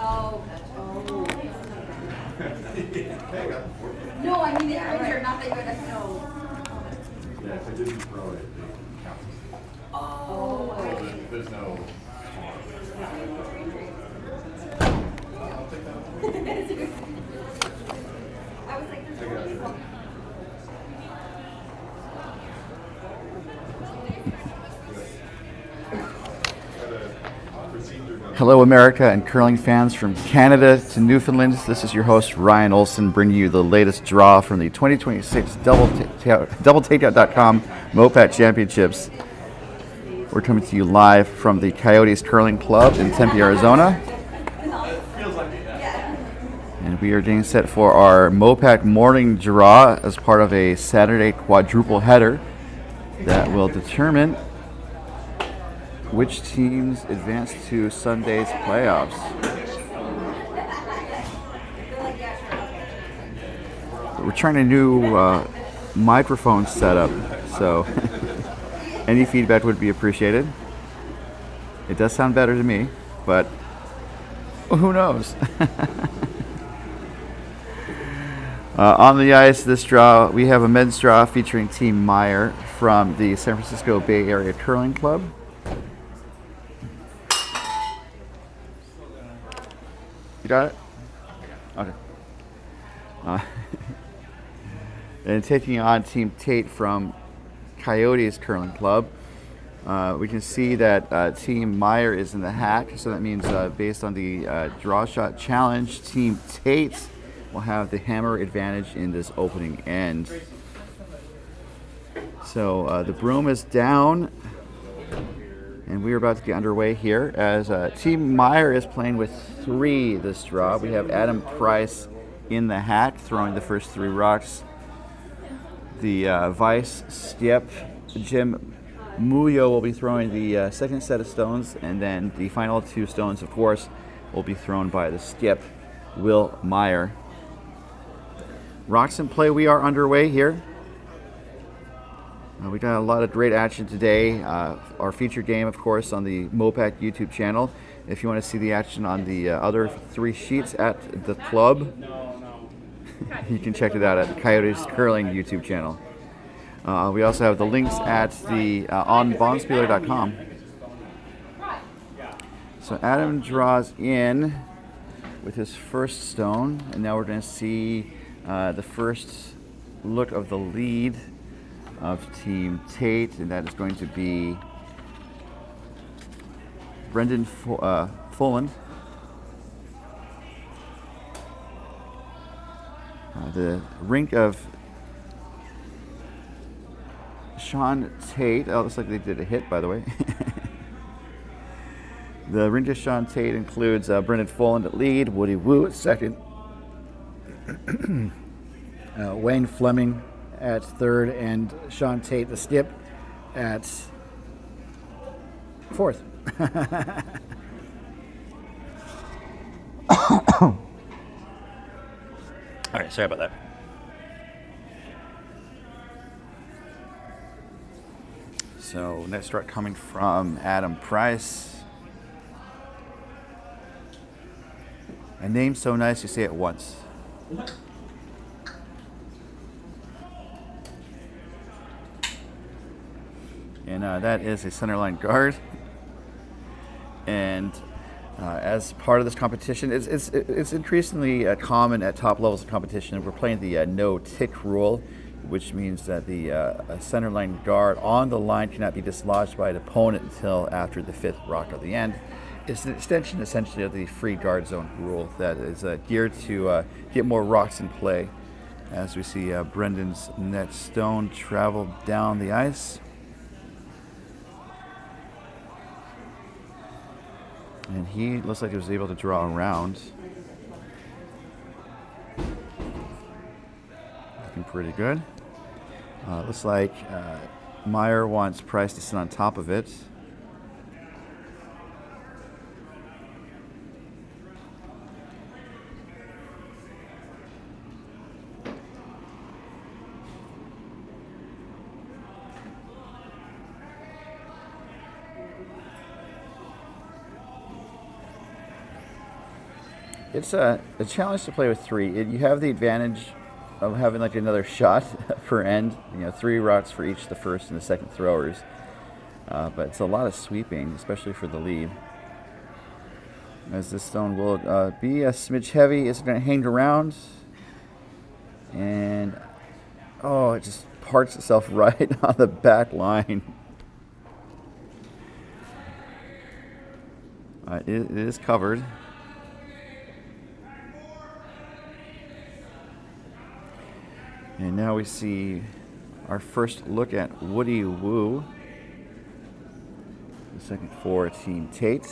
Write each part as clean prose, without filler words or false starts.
Oh, gotcha. No, I mean the printer, not that you had to know. Yeah, if I didn't throw it, it counts. Oh, So there's no. I was like, there's no people. Hello, America and curling fans from Canada to Newfoundland. This is your host, Ryan Olson, bringing you the latest draw from the 2026 DoubleTakeout.com MoPac Championships. We're coming to you live from the Coyotes Curling Club in Tempe, Arizona. And we are getting set for our MoPac morning draw as part of a Saturday quadruple header that will determine which teams advance to Sunday's playoffs. We're trying a new microphone setup, so any feedback would be appreciated. It does sound better to me, but who knows? On the ice, this draw, we have a men's draw featuring Team Meyer from the San Francisco Bay Area Curling Club. You got it? Okay. And taking on Team Tait from Coyotes Curling Club. We can see that Team Meyer is in the hack, so that means based on the draw shot challenge, Team Tait will have the hammer advantage in this opening end. So the broom is down, and we are about to get underway here as Team Meyer is playing with 3 this draw. We have Adam Price in the hack, throwing the first 3 rocks. The Vice, Stiep, Jim Muyo will be throwing the second set of stones, and then the final 2 stones, of course, will be thrown by the Stiep, Will Meyer. Rocks in play, we are underway here. We got a lot of great action today. Our featured game, of course, on the MoPac YouTube channel. If you want to see the action on the other 3 sheets at the club, you can check it out at the Coyotes Curling YouTube channel. We also have the links at the on bonspieler.com. So Adam draws in with his first stone, and now we're going to see the first look of the lead of Team Tait, and that is going to be Brendan Fulland. The rink of Sean Tait. Oh, looks like they did a hit, by the way. The rink of Sean Tait includes Brendan Fulland at lead, Woody Woo at second, Wayne Fleming at third, and Sean Tait, the Stiep, at fourth. All right, sorry about that. So next start coming from Adam Price. A name so nice you say it once. And that is a centerline guard. And as part of this competition, it's increasingly common at top levels of competition. We're playing the no-tick rule, which means that the centerline guard on the line cannot be dislodged by an opponent until after the 5th rock of the end. It's an extension, essentially, of the free guard zone rule that is geared to get more rocks in play. As we see Brendan's net stone travel down the ice. And he looks like he was able to draw around. Looking pretty good. Looks like Meyer wants Price to sit on top of it. It's a challenge to play with three. You have the advantage of having like another shot per end. You know, 3 rocks for each the first and the second throwers. But it's a lot of sweeping, especially for the lead. As this stone will be a smidge heavy, it's going to hang around. And, oh, it just parks itself right on the back line. It is covered. And now we see our first look at Woody Woo. The second for Team Tait.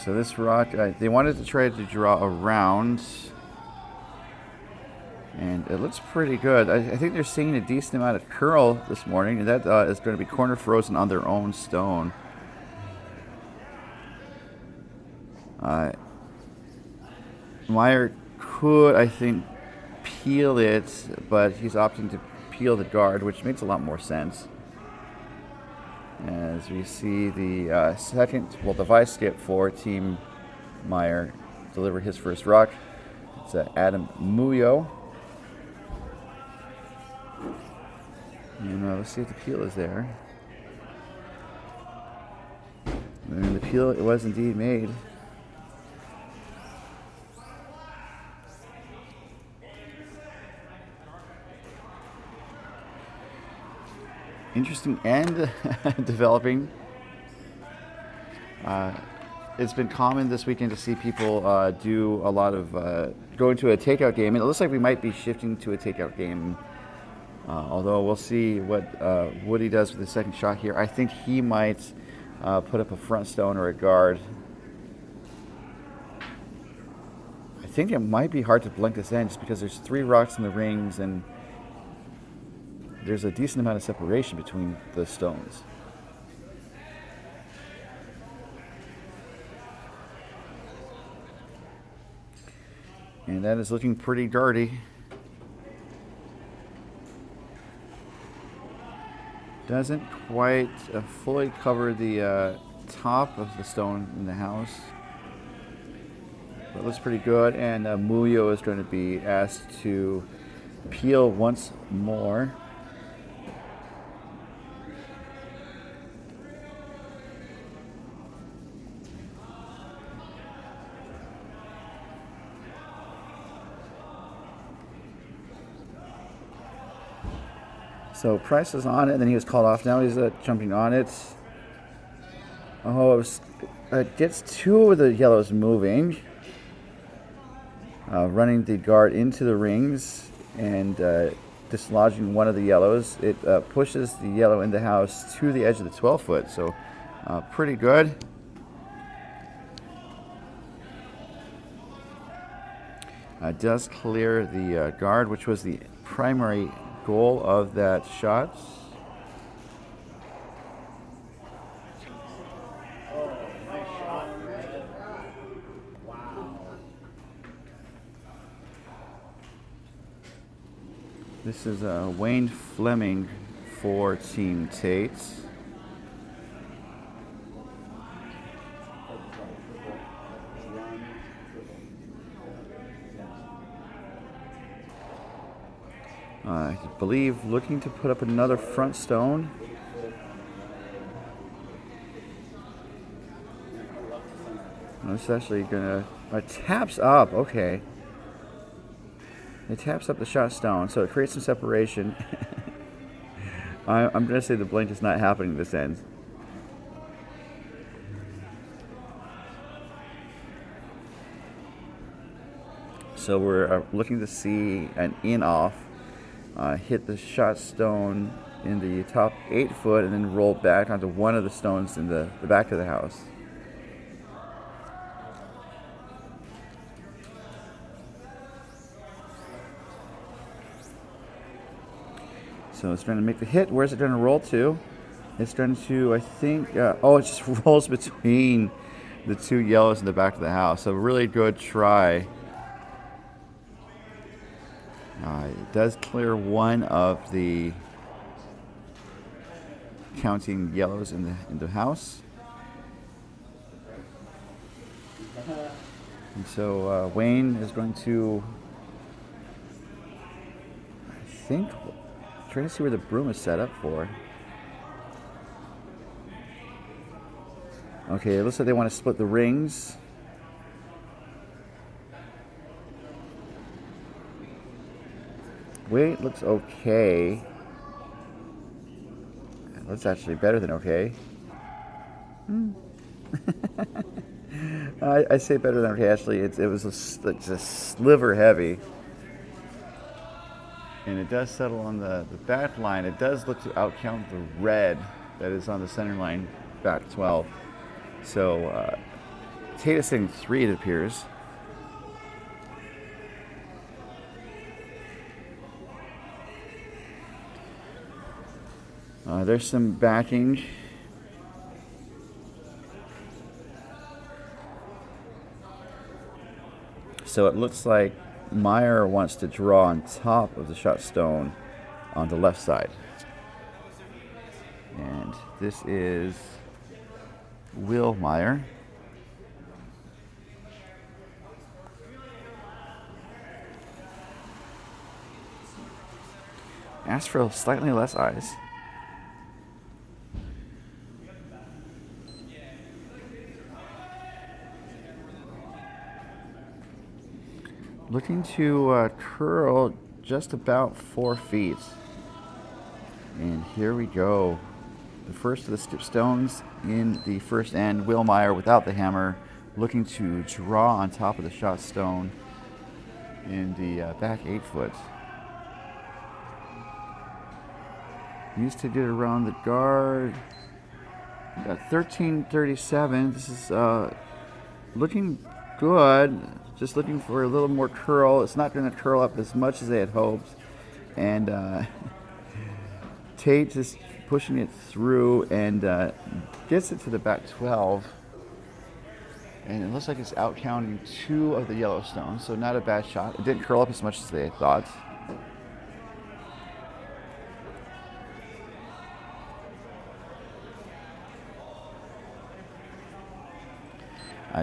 So this rock, they wanted to try to draw around, and it looks pretty good. I think they're seeing a decent amount of curl this morning, and that is going to be corner frozen on their own stone. Meyer could, I think, peel it, but he's opting to peel the guard, which makes a lot more sense. As we see the second, well, the vice skip for Team Meyer deliver his first rock. It's Adam Muyo. And let's see if the peel is there. And the peel, it was indeed made. Interesting end developing. It's been common this weekend to see people do a lot of go into a takeout game. And it looks like we might be shifting to a takeout game. Although we'll see what Woody does with the second shot here. I think he might put up a front stone or a guard. I think it might be hard to blink this end just because there's 3 rocks in the rings and there's a decent amount of separation between the stones. And that is looking pretty guardy. Doesn't quite fully cover the top of the stone in the house. But it looks pretty good, and Muyo is going to be asked to peel once more. So Price is on it, and then he was called off. Now he's jumping on it. Oh, it gets 2 of the yellows moving. Running the guard into the rings and dislodging one of the yellows. It pushes the yellow in the house to the edge of the 12-foot, so pretty good. Does clear the guard, which was the primary goal of that shot. This is Wayne Fleming for Team Tait. I believe looking to put up another front stone. It's actually gonna taps up. Okay, it taps up the shot stone, so it creates some separation. I'm gonna say the blink is not happening this end. So we're looking to see an in-off. Hit the shot stone in the top 8-foot and then roll back onto one of the stones in the back of the house. So it's trying to make the hit. Where's it going to roll to? It's trying to, I think, oh, it just rolls between the 2 yellows in the back of the house. So really good try. It does clear one of the counting yellows in the house. And so Wayne is going to, I think, try to see where the broom is set up for. Okay, it looks like they want to split the rings. Weight looks okay. That's actually better than okay. I say better than okay. Actually, it was a sliver heavy. And it does settle on the back line. It does look to outcount the red that is on the center line, back 12. So Tait is sitting 3, it appears. There's some backing. So it looks like Meyer wants to draw on top of the shot stone on the left side. And this is Meyer. Asked for slightly less ice. Looking to curl just about 4 feet. And here we go. The first of the skip stones in the first end. Meyer without the hammer, looking to draw on top of the shot stone in the back 8 foot. Used to get around the guard. Got 1337. This is looking good. Just looking for a little more curl. It's not going to curl up as much as they had hoped. And Tait just pushing it through and gets it to the back 12. And it looks like it's out counting 2 of the yellow stones, so not a bad shot. It didn't curl up as much as they had thought.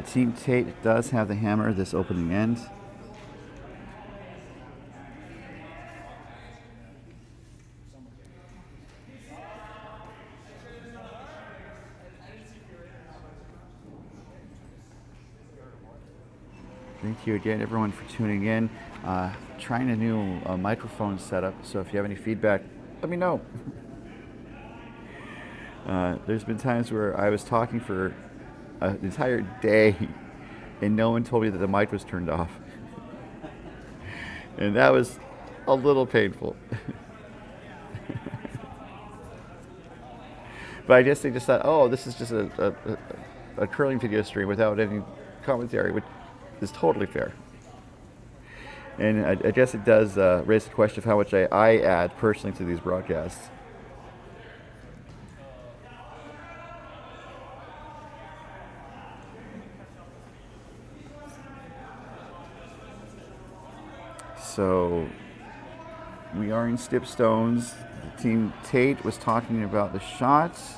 Team Tait does have the hammer this opening end. Thank you again, everyone, for tuning in. Trying a new microphone setup, so if you have any feedback, let me know. There's been times where I was talking for an entire day and no one told me that the mic was turned off. And that was a little painful. But I guess they just thought, oh, this is just a curling video stream without any commentary, which is totally fair. And I guess it does raise the question of how much I add personally to these broadcasts. So we are in skip stones. Team Tait was talking about the shots.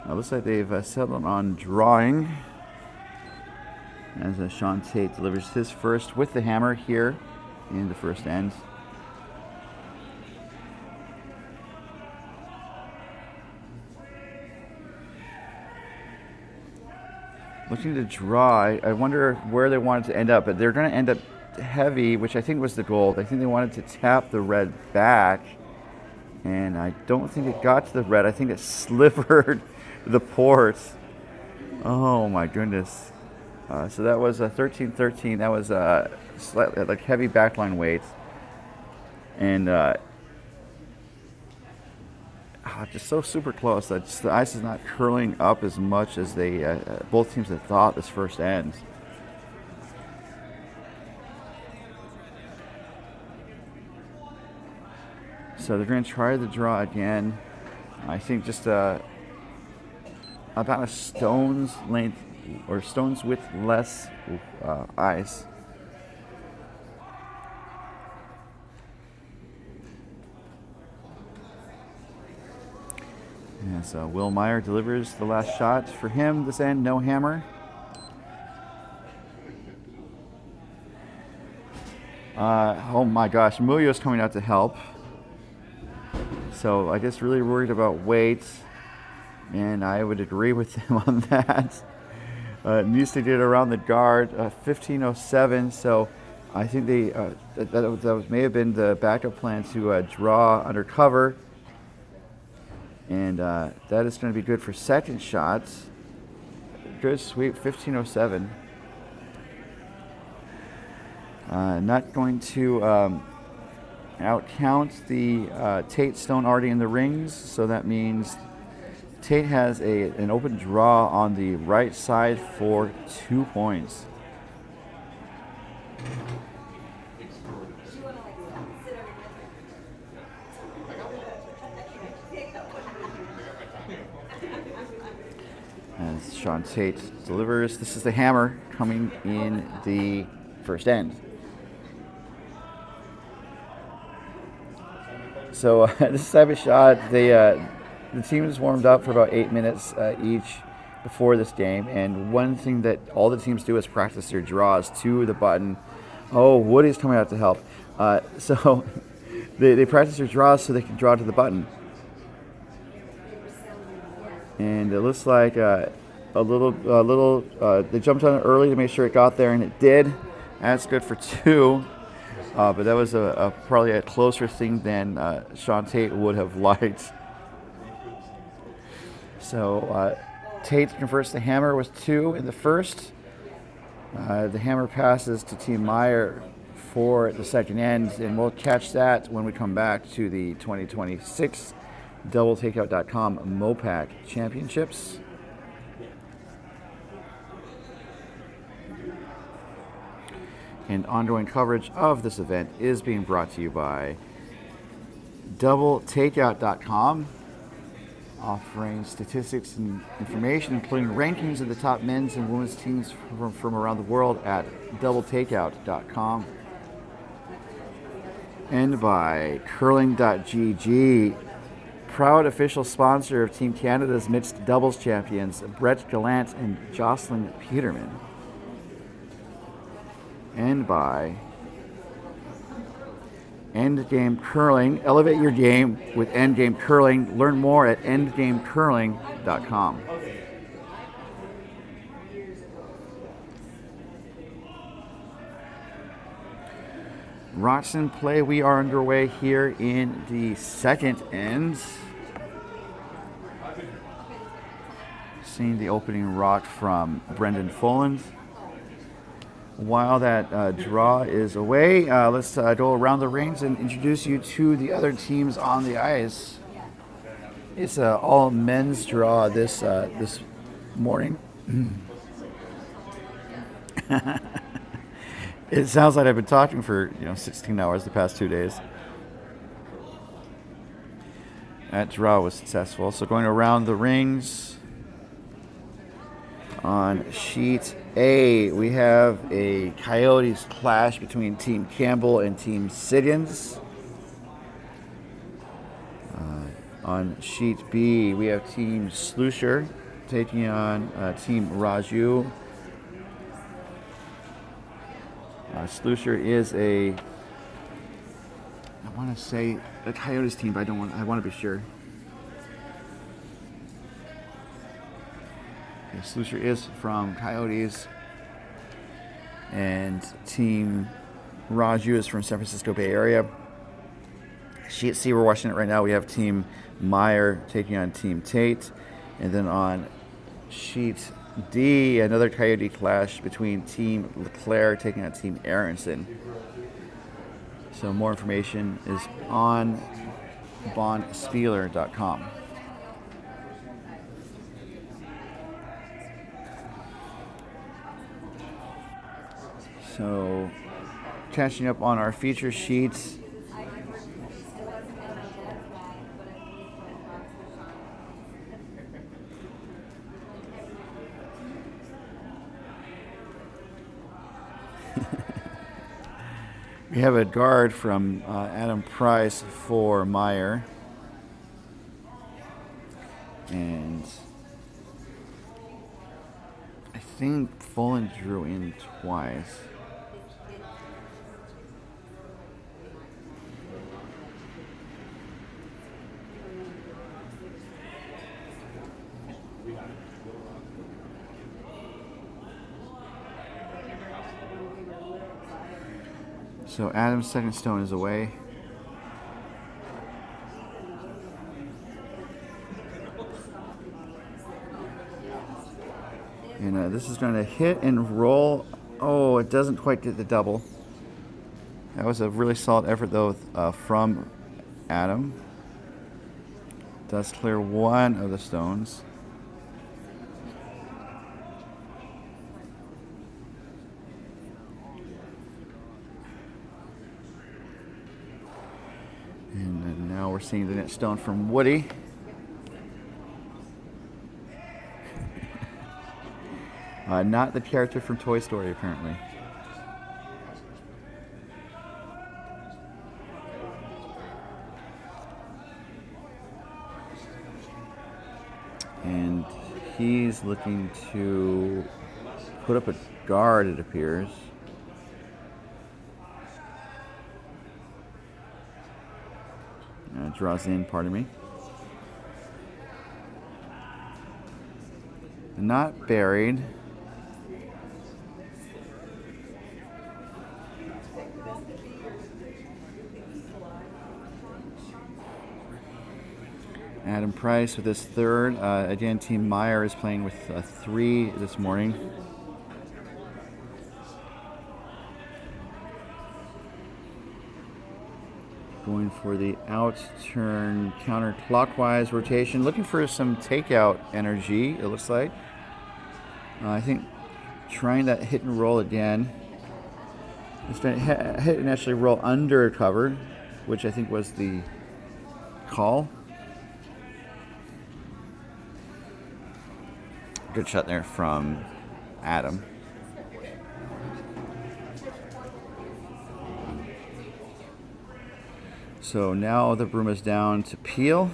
It looks like they've settled on drawing as Sean Tait delivers his first with the hammer here in the first end. Looking to draw. I wonder where they wanted to end up, but they're going to end up heavy, which I think was the goal. I think they wanted to tap the red back, and I don't think it got to the red. I think it slivered the port. Oh my goodness. So that was a 13-13. That was a slightly like heavy backline weight, and just so super close that the ice is not curling up as much as they both teams had thought this first end. So they're going to try the draw again. I think just about a stone's length or stone's width less ice. As Will Meyer delivers the last shot for him this end, no hammer. Oh my gosh, Muyo's coming out to help. So I guess really worried about weight, and I would agree with him on that. Needs to get around the guard, 15:07. So I think they that may have been the backup plan to draw under cover, and that is going to be good for second shots. Good sweep, 15:07. Not going to outcount the Tait stone already in the rings, so that means Tait has an open draw on the right side for 2 points. As Sean Tait delivers, this is the hammer coming in the first end. So this type of shot, the team is warmed up for about 8 minutes each before this game, and one thing that all the teams do is practice their draws to the button. Oh, Woody's coming out to help. So they practice their draws so they can draw to the button. And it looks like they jumped on it early to make sure it got there, and it did. That's good for 2. But that was probably a closer thing than Sean Tait would have liked. So Tait converts the hammer with 2 in the first. The hammer passes to Team Meyer for the second end, and we'll catch that when we come back to the 2026 DoubleTakeout.com MoPac Championships. And ongoing coverage of this event is being brought to you by DoubleTakeout.com, offering statistics and information, including rankings of the top men's and women's teams from around the world at DoubleTakeout.com. And by Curling.gg, proud official sponsor of Team Canada's mixed doubles champions Brett Gallant and Jocelyn Peterman. And by Endgame Curling. Elevate your game with Endgame Curling. Learn more at endgamecurling.com. Rocks in play. We are underway here in the second end. Seeing the opening rock from Brendan Folland. While that draw is away, let's go around the rings and introduce you to the other teams on the ice. It's an all men's draw this morning. It sounds like I've been talking for 16 hours the past 2 days. That draw was successful. So going around the rings. On sheet A, we have a Coyotes clash between Team Campbell and Team Siggins. On sheet B, we have Team Slusher taking on Team Raju. Slusher is I want to say a Coyotes team, but I want to be sure. Slusher is from Coyotes, and Team Raju is from San Francisco Bay Area. Sheet C, we're watching it right now. We have Team Meyer taking on Team Tait, and then on sheet D, another Coyote clash between Team Leclerc taking on Team Aronson. So more information is on bondspieler.com. So, catching up on our feature sheets. We have a guard from Adam Price for Meyer. And I think Fullen drew in twice. So Adam's second stone is away. And this is going to hit and roll. Oh, it doesn't quite get the double. That was a really solid effort, though, from Adam. Does clear one of the stones. And then now we're seeing the next stone from Woody. Not the character from Toy Story, apparently. And he's looking to put up a guard, it appears. Draws in, pardon me. Not buried. Adam Price with his third. Again, Team Meyer is playing with 3 this morning. Going for the out turn counterclockwise rotation. Looking for some takeout energy, it looks like. I think trying that hit and roll again. It's going to hit and actually roll under cover, which I think was the call. Good shot there from Adam. So now the broom is down to Peel.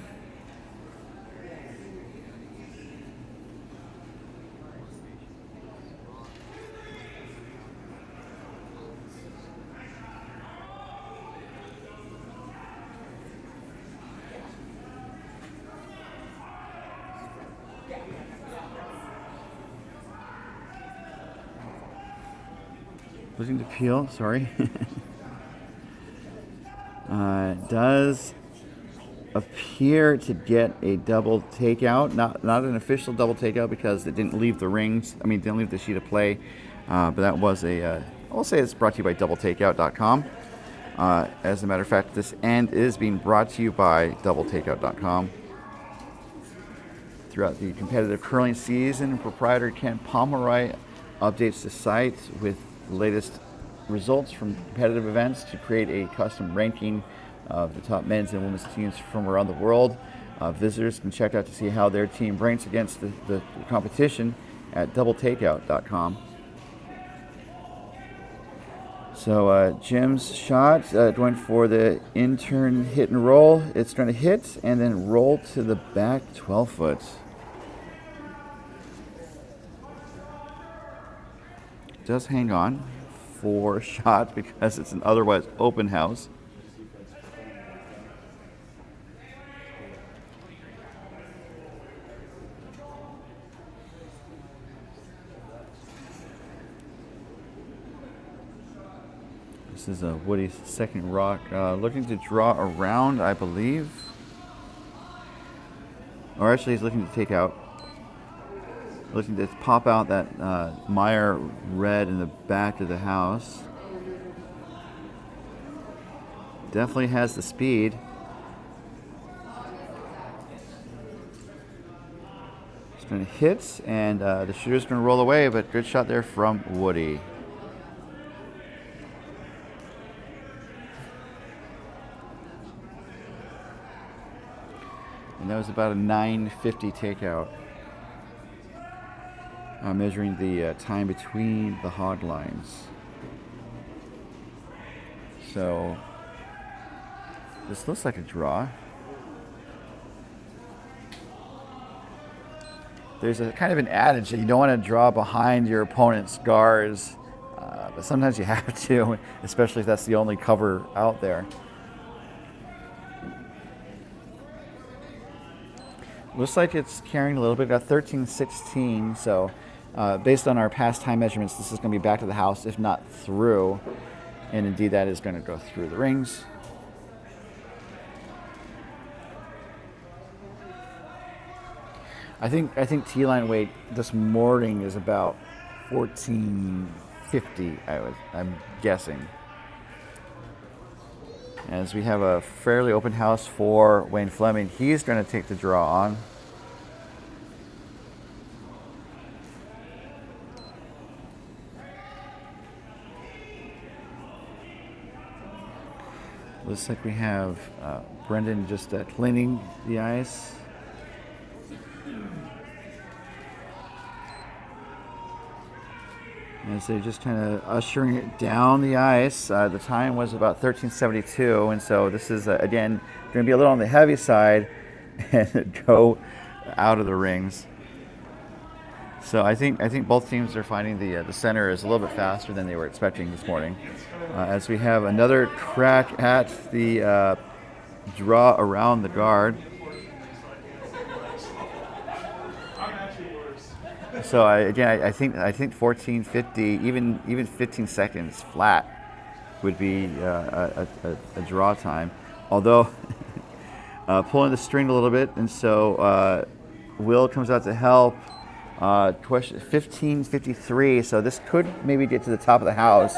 Looking to Peel, sorry. Does appear to get a double takeout, not an official double takeout because it didn't leave the rings. I mean, didn't leave the sheet of play, but that was a. I'll say it's brought to you by DoubleTakeout.com. As a matter of fact, this end is being brought to you by DoubleTakeout.com. Throughout the competitive curling season, proprietor Ken Pomeroy updates the site with the latest results from competitive events to create a custom ranking of the top men's and women's teams from around the world. Visitors can check out to see how their team ranks against the competition at doubletakeout.com. So Jim's shot going for the in-turn hit and roll. It's going to hit and then roll to the back 12 foot. Does hang on for shot because it's an otherwise open house. This is Woody's second rock, looking to draw around, I believe. Or actually he's looking to take out. Looking to pop out that Meyer red in the back of the house. Definitely has the speed. It's going to hit, and the shooter's going to roll away, but good shot there from Woody. And that was about a 9:50 takeout. Measuring the time between the hog lines. So this looks like a draw. there's a kind of an adage that you don't want to draw behind your opponent's guards, but sometimes you have to, especially if that's the only cover out there. Looks like it's carrying a little bit, got 13-16, so based on our past time measurements, this is going to be back to the house, if not through, and indeed that is going to go through the rings. I think tee line weight this morning is about 1450. I'm guessing. As we have a fairly open house for Wayne Fleming, he's going to take the draw on. Looks like we have Brendan just cleaning the ice. As they're just kind of ushering it down the ice. The time was about 13:72, and so this is again going to be a little on the heavy side and go out of the rings. So I think both teams are finding the center is a little bit faster than they were expecting this morning. As we have another crack at the draw around the guard. So I think 1450, even 15 seconds flat would be a draw time. Although pulling the string a little bit, and so Will comes out to help. Question 1553. So this could maybe get to the top of the house,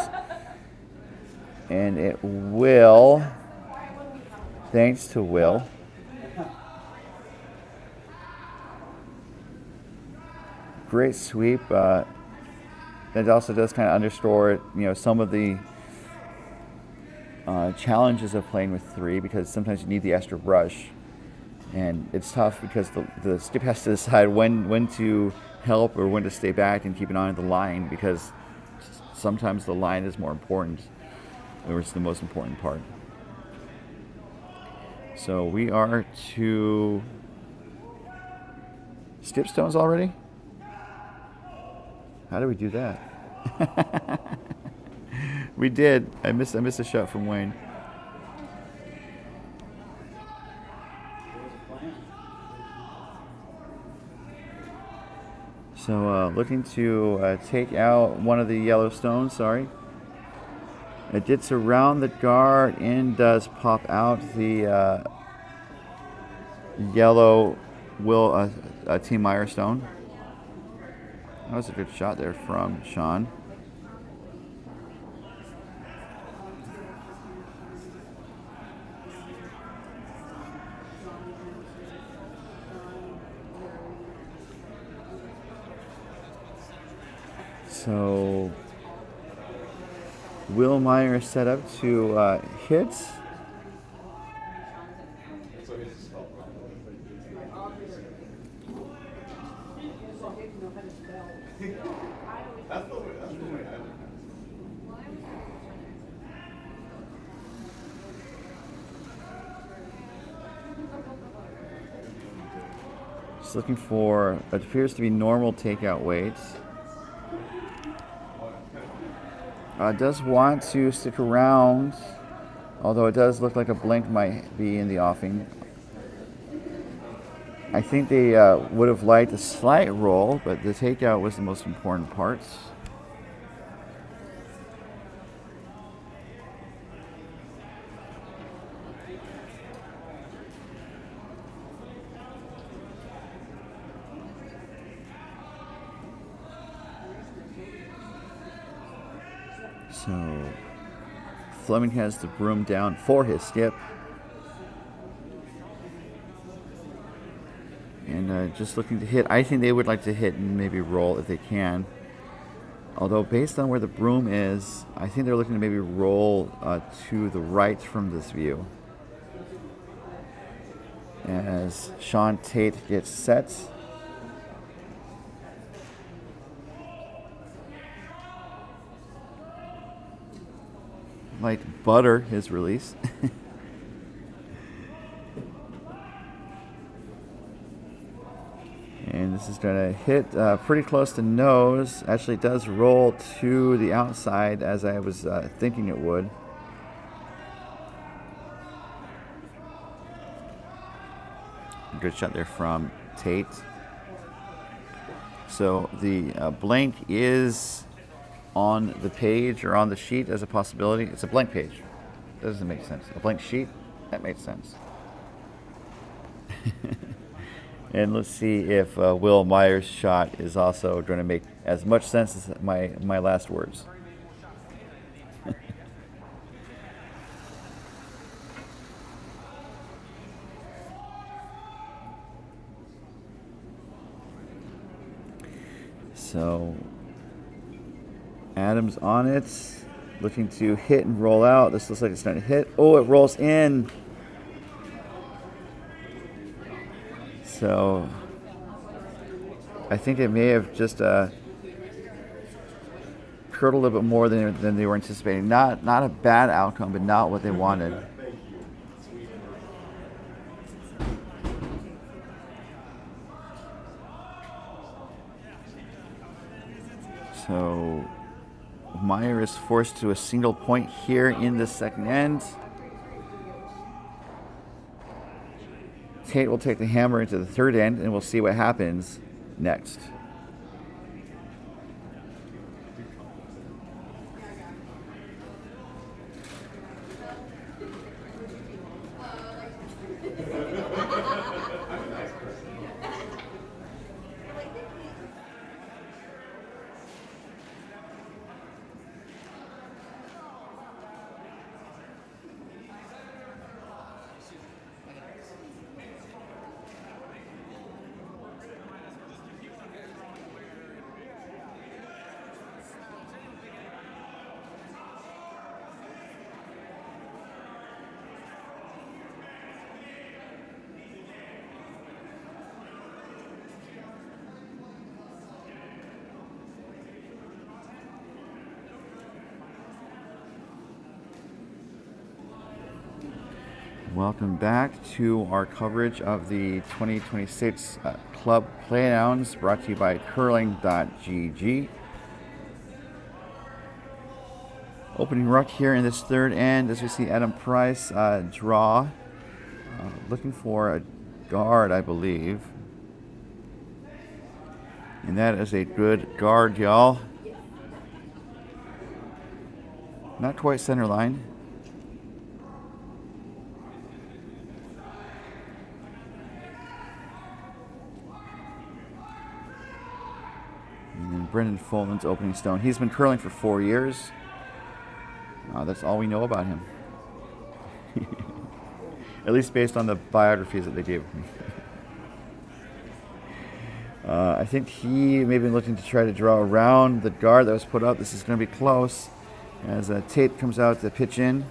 and it will. Thanks to Will. Great sweep. That also does kind of underscore, some of the challenges of playing with three, because sometimes you need the extra brush, and it's tough because the skip has to decide when to help or when to stay back and keep an eye on the line, because sometimes the line is more important, or it's the most important part. So we are to skip stones already. How do we do that? We did. I missed a shot from Wayne. So looking to take out one of the yellow stones. Sorry. It gets around the guard and does pop out the yellow Team Meyer stone. That was a good shot there from Sean. So Will Meyer set up to hit. Just looking for, it appears to be normal takeout weights. Does want to stick around, although it does look like a blink might be in the offing. I think they would have liked a slight roll, but the takeout was the most important part. So Fleming has the broom down for his skip. And just looking to hit. I think they would like to hit and maybe roll if they can. Although based on where the broom is, I think they're looking to maybe roll to the right from this view. As Sean Tait gets set. Might butter his release. And This is going to hit pretty close to nose. Actually, it does roll to the outside as I was thinking it would. Good shot there from Tait. So the blank is on the page or on the sheet as a possibility. It's a blank page. That doesn't make sense. A blank sheet? That makes sense. And let's see if Will Meyer's shot is also going to make as much sense as my last words. So Adam's on it, looking to hit and roll out. This looks like it's starting to hit. Oh, it rolls in. So I think it may have just curled a little bit more than they were anticipating. Not a bad outcome, but not what they wanted. So Meyer is forced to a single point here in the second end. Tait will take the hammer into the third end, and we'll see what happens next. Welcome back to our coverage of the 2026 Club Playdowns, brought to you by curling.gg. Opening ruck here in this third end as we see Adam Price draw, looking for a guard, I believe. And that is a good guard, y'all. Not quite center line. And then Brendan Fulton's opening stone. He's been curling for 4 years. That's all we know about him. At least based on the biographies that they gave me. I think he may have been looking to try to draw around the guard that was put up. This is going to be close as Tait comes out to pitch in.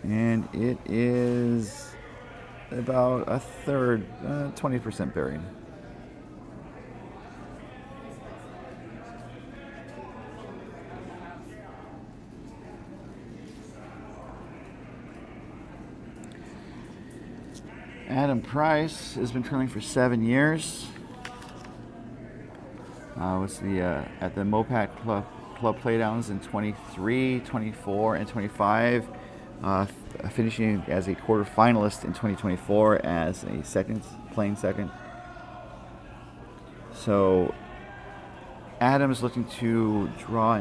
And it is about a third, 20% buried. Adam Price has been curling for 7 years. Was at the MoPac Club Playdowns in 23, 24, and 25. Finishing as a quarterfinalist in 2024 as a second, playing second. So Adam's looking to draw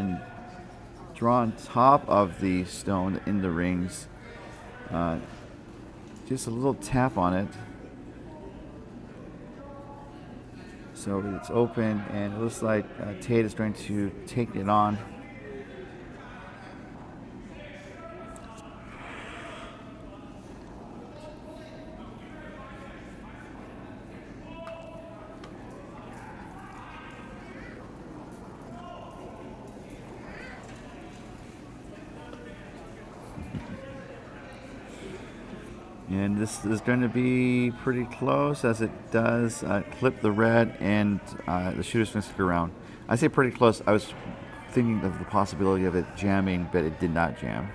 on top of the stone in the rings. Just a little tap on it. So it's open, and it looks like Tait is going to take it on. And this is going to be pretty close as it does clip the red, and the shooter's going to stick around. I say pretty close. I was thinking of the possibility of it jamming, but it did not jam.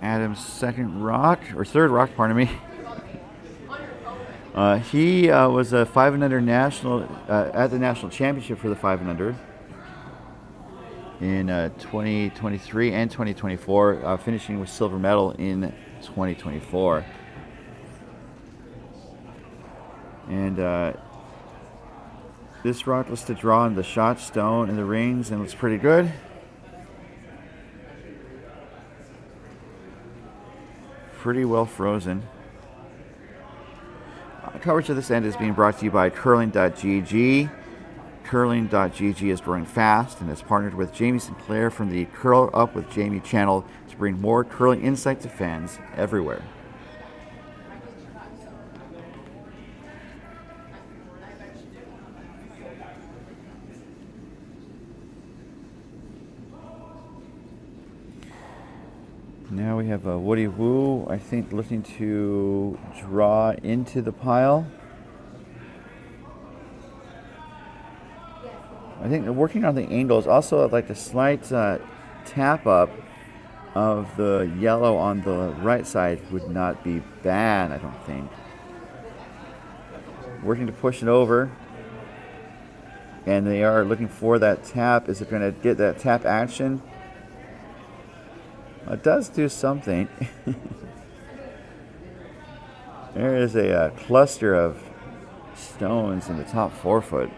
Adam's second rock, or third rock, pardon me. He was a 5 and under national at the national championship for the 5 and under in 2023 and 2024, finishing with silver medal in 2024. And this rock looks to draw on the shot stone and the rings, and looks pretty good. Pretty well frozen. Coverage of this end is being brought to you by curling.gg. Curling.gg is growing fast and has partnered with Jamie Sinclair from the Curl Up with Jamie channel to bring more curling insight to fans everywhere. Now we have Woody Woo, I think, looking to draw into the pile. I think working on the angles, also like a slight tap up of the yellow on the right side would not be bad, I don't think. Working to push it over, and they are looking for that tap. Is it going to get that tap action? It does do something. There is a cluster of stones in the top 4 foot.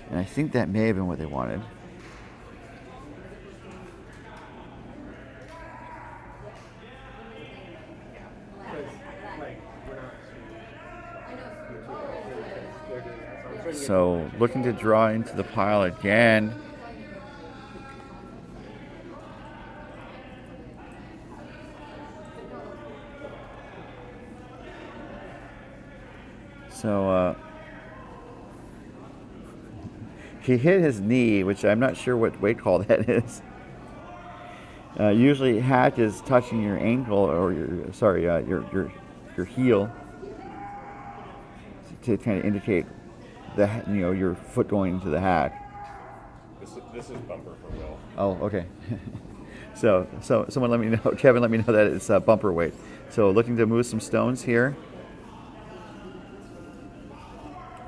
And I think that may have been what they wanted. So looking to draw into the pile again. So he hit his knee, which I'm not sure what weight call that is. Usually hack is touching your ankle or your heel to kind of indicate the your foot going into the hack. This is bumper for Will. Oh, okay. So someone let me know. Kevin, let me know that it's bumper weight. So looking to move some stones here.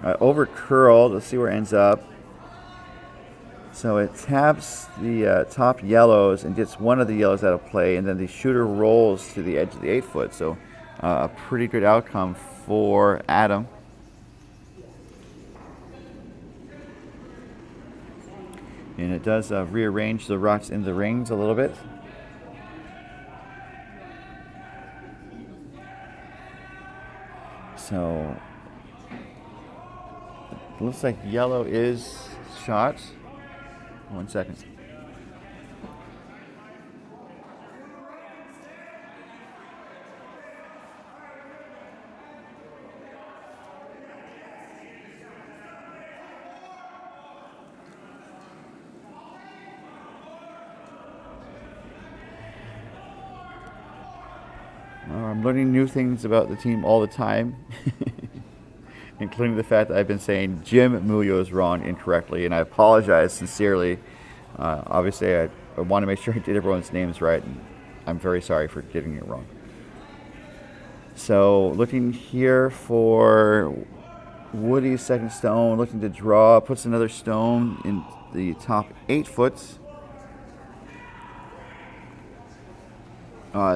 Over curled. Let's see where it ends up. So it taps the top yellows and gets one of the yellows out of play, and then the shooter rolls to the edge of the 8 foot. So a pretty good outcome for Adam. And it does rearrange the rocks in the rings a little bit. So it looks like yellow is shot. 1 second. I'm learning new things about the team all the time, including the fact that I've been saying Jim Muyo is wrong incorrectly, and I apologize sincerely. Obviously, I want to make sure I did everyone's names right, and I'm very sorry for getting it wrong. So looking here for Woody's second stone, looking to draw, puts another stone in the top 8 foot.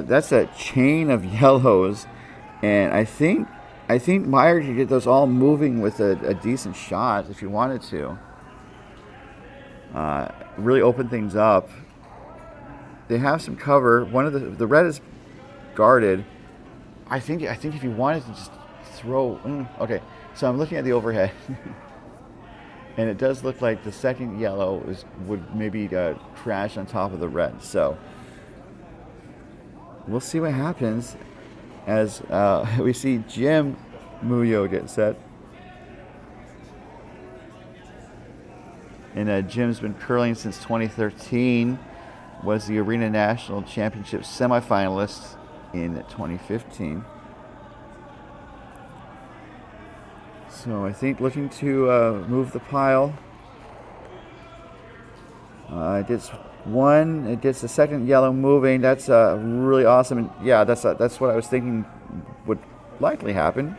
That's a chain of yellows, and I think Meyer could get those all moving with a decent shot if he wanted to. Really open things up. They have some cover. One of the red is guarded. I think if he wanted to just throw. Okay, so I'm looking at the overhead, and it does look like the second yellow would maybe crash on top of the red. So we'll see what happens as we see Jim Muyo get set. And Jim's been curling since 2013, was the Arena National Championship semifinalist in 2015. So I think looking to move the pile. It gets one. It gets the second yellow moving. That's really awesome. And yeah, that's what I was thinking would likely happen.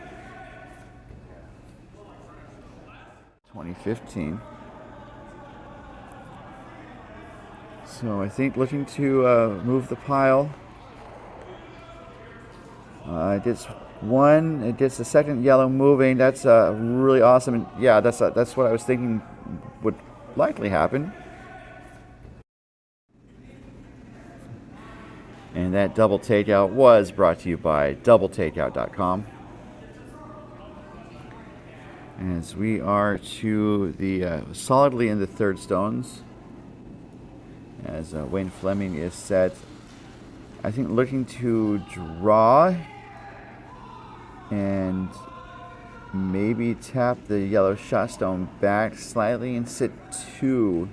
2015. So I think looking to move the pile. It gets one. It gets the second yellow moving. That's really awesome. And yeah, that's what I was thinking would likely happen. And that double takeout was brought to you by doubletakeout.com. As we are to the solidly in the third stones, as Wayne Fleming is set, I think looking to draw and maybe tap the yellow shot stone back slightly and sit 2.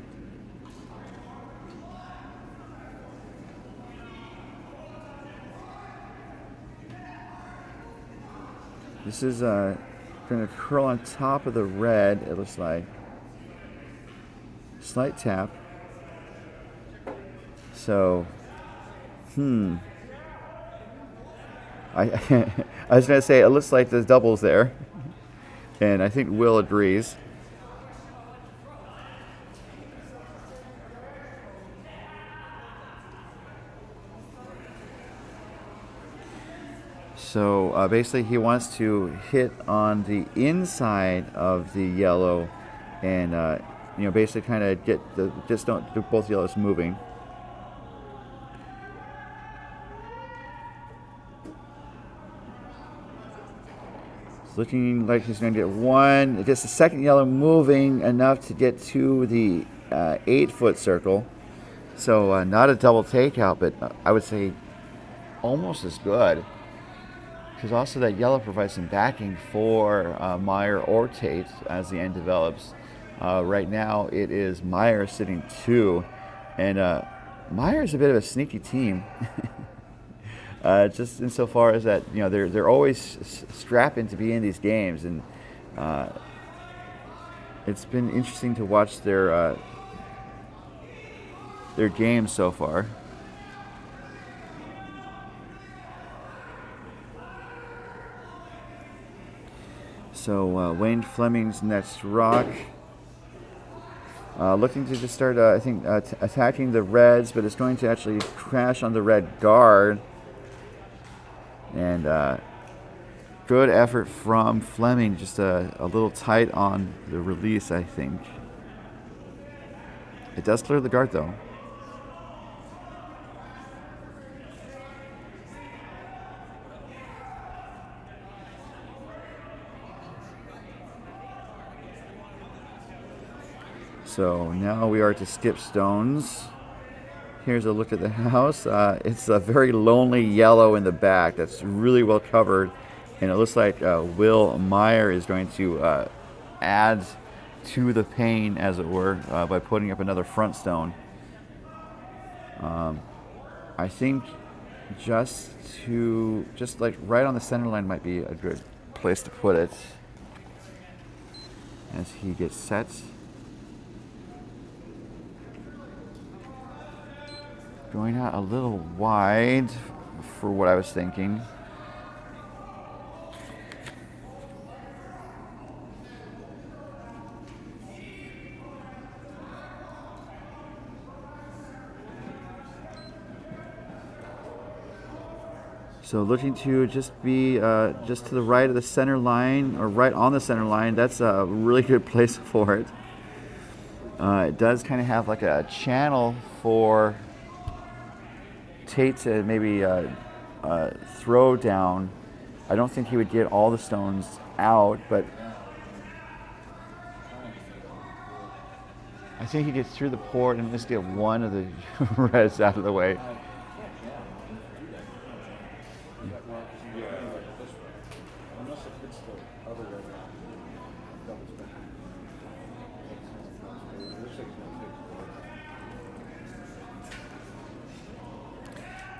This is going to curl on top of the red, it looks like. Slight tap. So, I was going to say, it looks like there's doubles there. And I think Will agrees. So basically he wants to hit on the inside of the yellow and basically kind of get just don't do both yellows moving. It's looking like he's going to get one, just the second yellow moving enough to get to the 8-foot circle. So not a double takeout, but I would say almost as good. Because also that yellow provides some backing for Meyer or Tait as the end develops. Right now it is Meyer sitting 2, and Meyer is a bit of a sneaky team. Just insofar as that they're always strapping to be in these games, and it's been interesting to watch their games so far. So Wayne Fleming's next rock. Looking to just start, I think, attacking the reds, but it's going to actually crash on the red guard. And good effort from Fleming, just a little tight on the release, I think. It does clear the guard, though. So now we are to skip stones. Here's a look at the house. It's a very lonely yellow in the back that's really well covered, and it looks like Will Meyer is going to add to the pain, as it were, by putting up another front stone. I think just like right on the center line might be a good place to put it as he gets set. Going out a little wide for what I was thinking. So looking to just be just to the right of the center line, or right on the center line. That's a really good place for it. It does kind of have like a channel for Tait to maybe throw down. I don't think he would get all the stones out, but I think he gets through the port and just get one of the reds out of the way.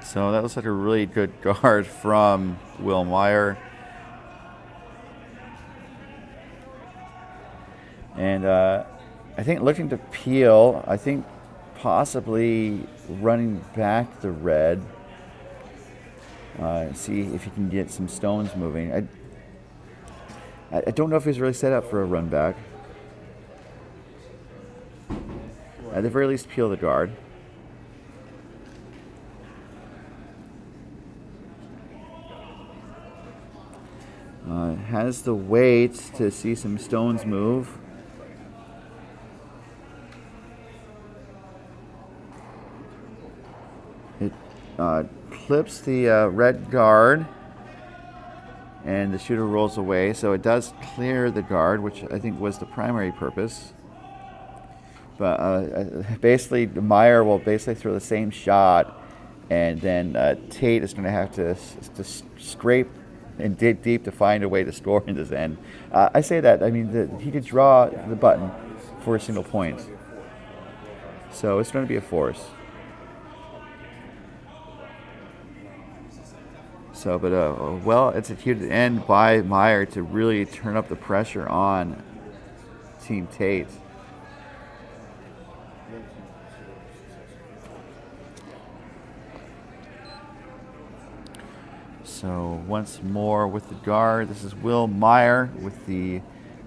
So that looks like a really good guard from Will Meyer. And I think looking to peel, I think possibly running back the red. See if he can get some stones moving. I don't know if he's really set up for a run back. At the very least, peel the guard. Has the weight to see some stones move. It clips the red guard, and the shooter rolls away, so it does clear the guard, which I think was the primary purpose. But basically, Meyer will basically throw the same shot, and then Tait is going to have to scrape and dig deep to find a way to score in this end. I say that, I mean, he could draw the button for a single point. So it's going to be a force. So, but well executed end by Meyer to really turn up the pressure on Team Tait. So once more with the guard, this is Will Meyer with the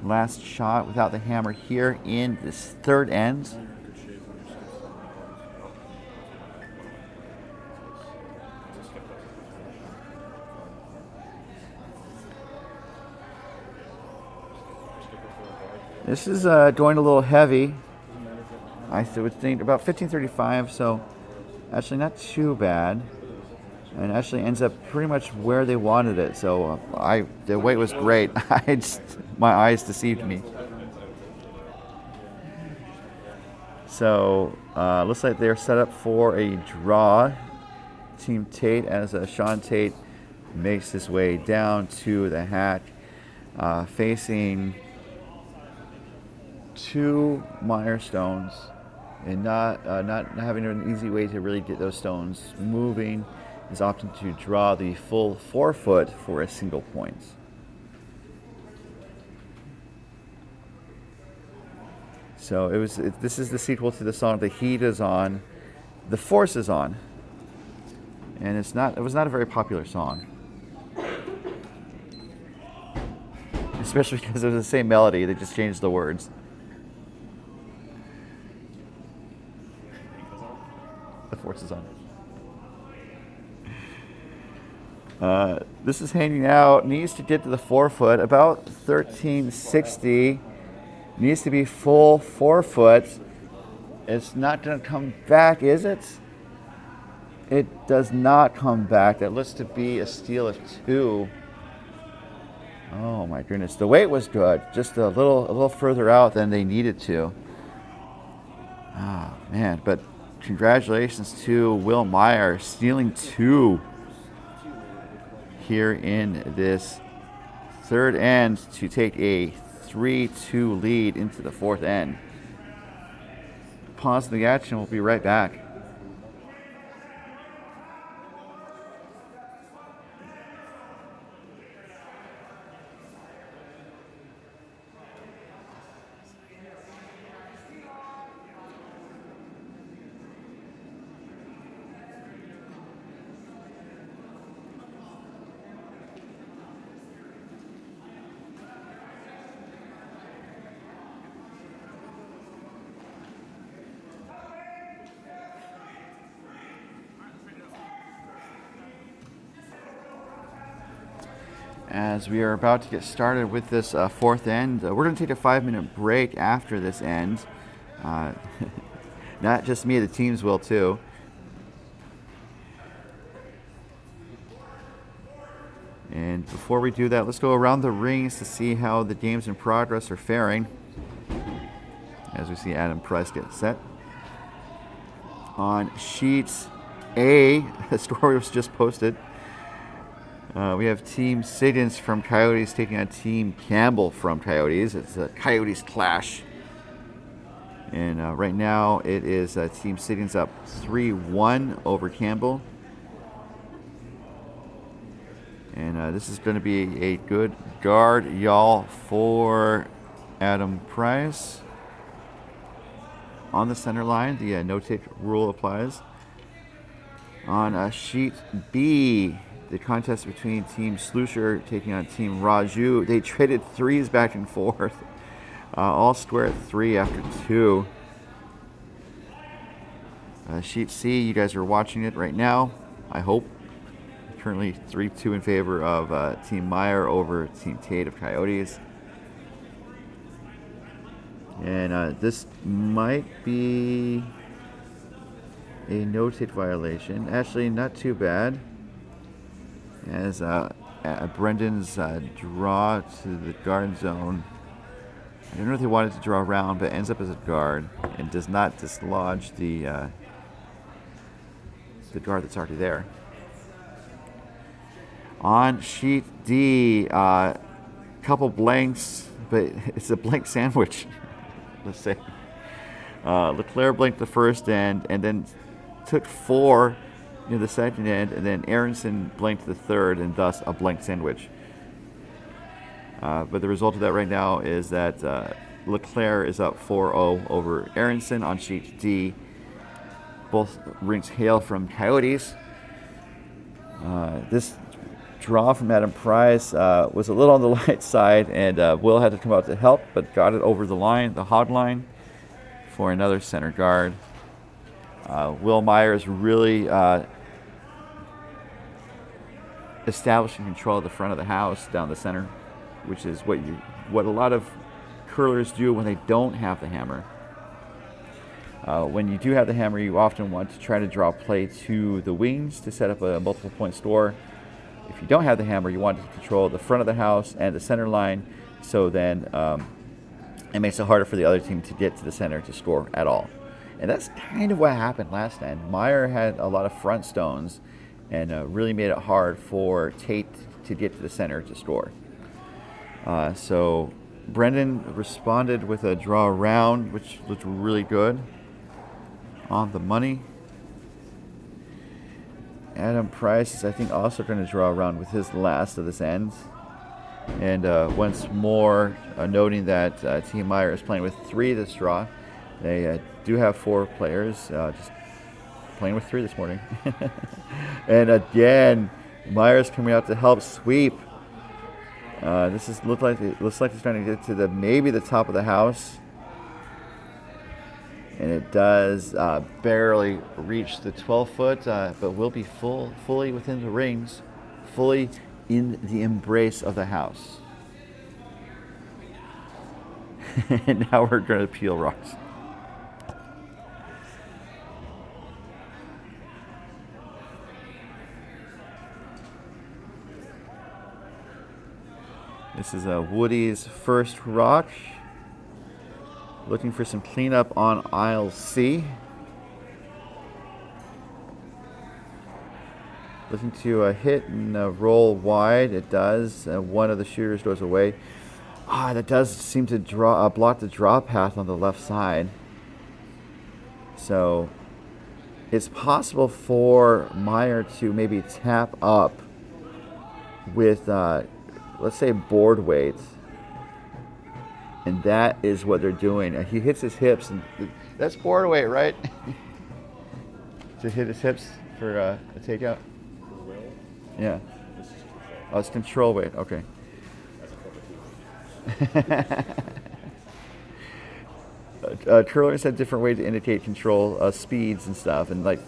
last shot without the hammer here in this third end. This is going a little heavy. I would think about 1535, so actually not too bad. And actually ends up pretty much where they wanted it. So the weight was great. My eyes deceived me. So looks like they're set up for a draw. Team Tait, as Sean Tait makes his way down to the hack, facing 2 Meyer stones, and not having an easy way to really get those stones moving. Is opting to draw the full 4 foot for a single point. So this is the sequel to the song "The Heat Is On, The Force Is On," and it was not a very popular song, especially because it was the same melody. They just changed the words. The Force Is On. This is hanging out, needs to get to the 4 foot, about 1360, needs to be full 4 foot. It's not going to come back, is it? It does not come back. That looks to be a steal of 2. Oh my goodness, the weight was good, just a little further out than they needed to. Oh man, but congratulations to Will Meyer, stealing 2 here in this third end to take a 3-2 lead into the fourth end. Pause the action, we'll be right back. As we are about to get started with this fourth end, we're going to take a 5-minute break after this end. Not just me, the teams will too. And before we do that, let's go around the rings to see how the games in progress are faring. As we see Adam Price get set. On sheet A, the story was just posted. We have Team Siggins from Coyotes taking on Team Campbell from Coyotes. It's a Coyotes clash. And right now it is Team Siggins up 3-1 over Campbell. And this is going to be a good guard, y'all, for Adam Price. on the center line. The no-take rule applies. On sheet B, the contest between Team Slusher taking on Team Raju. They traded threes back and forth. All square at 3 after 2. Sheet C, you guys are watching it right now, I hope. Currently 3-2 in favor of Team Meyer over Team Tait of Coyotes. And this might be a no-take violation. Actually, not too bad. As Brendan's draw to the guard zone. I don't know if he wanted to draw around, but ends up as a guard and does not dislodge the guard that's already there. On sheet D, couple blanks, but it's a blank sandwich. Let's say Leclerc blanked the first end, and then took 4 near the second end, and then Aronson blanked the third, and thus a blank sandwich. But the result of that right now is that Leclerc is up 4-0 over Aronson on sheet D. Both rinks hail from Coyotes. This draw from Adam Price was a little on the light side, and Will had to come out to help, but got it over the line, the hog line, for another center guard. Will Meyer is really establishing control of the front of the house down the center, which is what a lot of curlers do when they don't have the hammer. When you do have the hammer, you often want to try to draw play to the wings to set up a multiple point score. If you don't have the hammer, you want to control the front of the house and the center line, so then it makes it harder for the other team to get to the center to score at all. And that's kind of what happened last time. Meyer had a lot of front stones and really made it hard for Tait to get to the center to score. So Brendan responded with a draw around, which looked really good on the money. Adam Price is, I think, also going to draw around with his last of this end. And once more, noting that Team Meyer is playing with 3 this draw. They do have 4 players, just playing with 3 this morning. And again, Meyer's coming out to help sweep. Looks like it's trying to get to maybe the top of the house. And it does barely reach the 12-foot, but will be fully within the rings, fully in the embrace of the house. And now we're going to peel rocks. This is Woody's first rock. Looking for some cleanup on aisle C. Looking to hit and roll wide. It does. One of the shooters goes away. That does seem to block the draw path on the left side. So it's possible for Meyer to maybe tap up with, let's say, board weight. And that is what they're doing. He hits his hips, and that's board weight, right? To hit his hips for a takeout? Yeah. Oh, it's control weight. Okay. Curlers have different ways to indicate control speeds and stuff, and like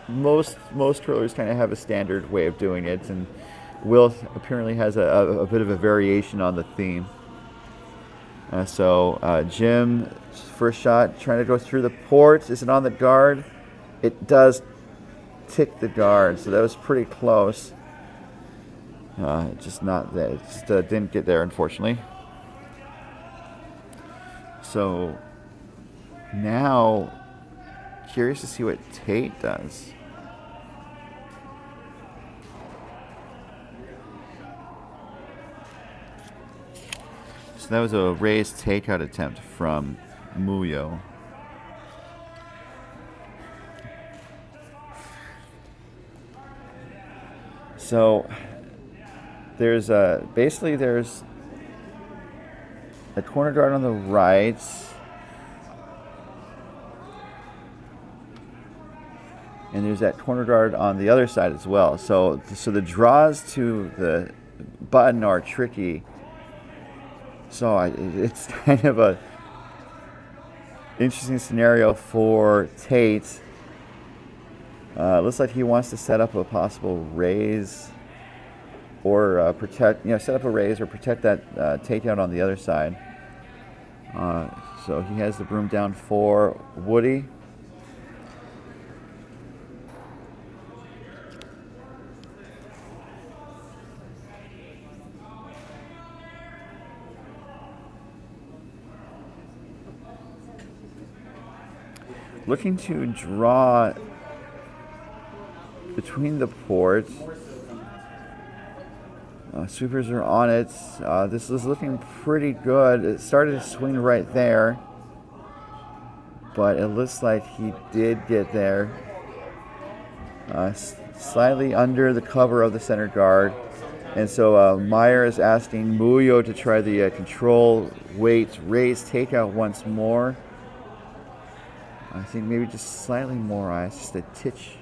most curlers kind of have a standard way of doing it, and Will apparently has a bit of a variation on the theme. So Jim's first shot, trying to go through the port. Is it on the guard? It does tick the guard, so that was pretty close. Just not that. It just didn't get there, unfortunately. So now, curious to see what Tait does. So that was a raised takeout attempt from Muyo. So there's basically there's a corner guard on the right, And there's that corner guard on the other side as well. So the draws to the button are tricky. So it's kind of a interesting scenario for Tait. Looks like he wants to set up a possible raise or set up a raise or protect that takeout on the other side. So he has the broom down for Woody. Looking to draw between the ports. Sweepers are on it. This is looking pretty good. It started to swing right there, but it looks like he did get there. Slightly under the cover of the center guard. And so Meyer is asking Muyo to try the control, weight, raise, takeout once more. I think maybe just slightly more ice, just a titch.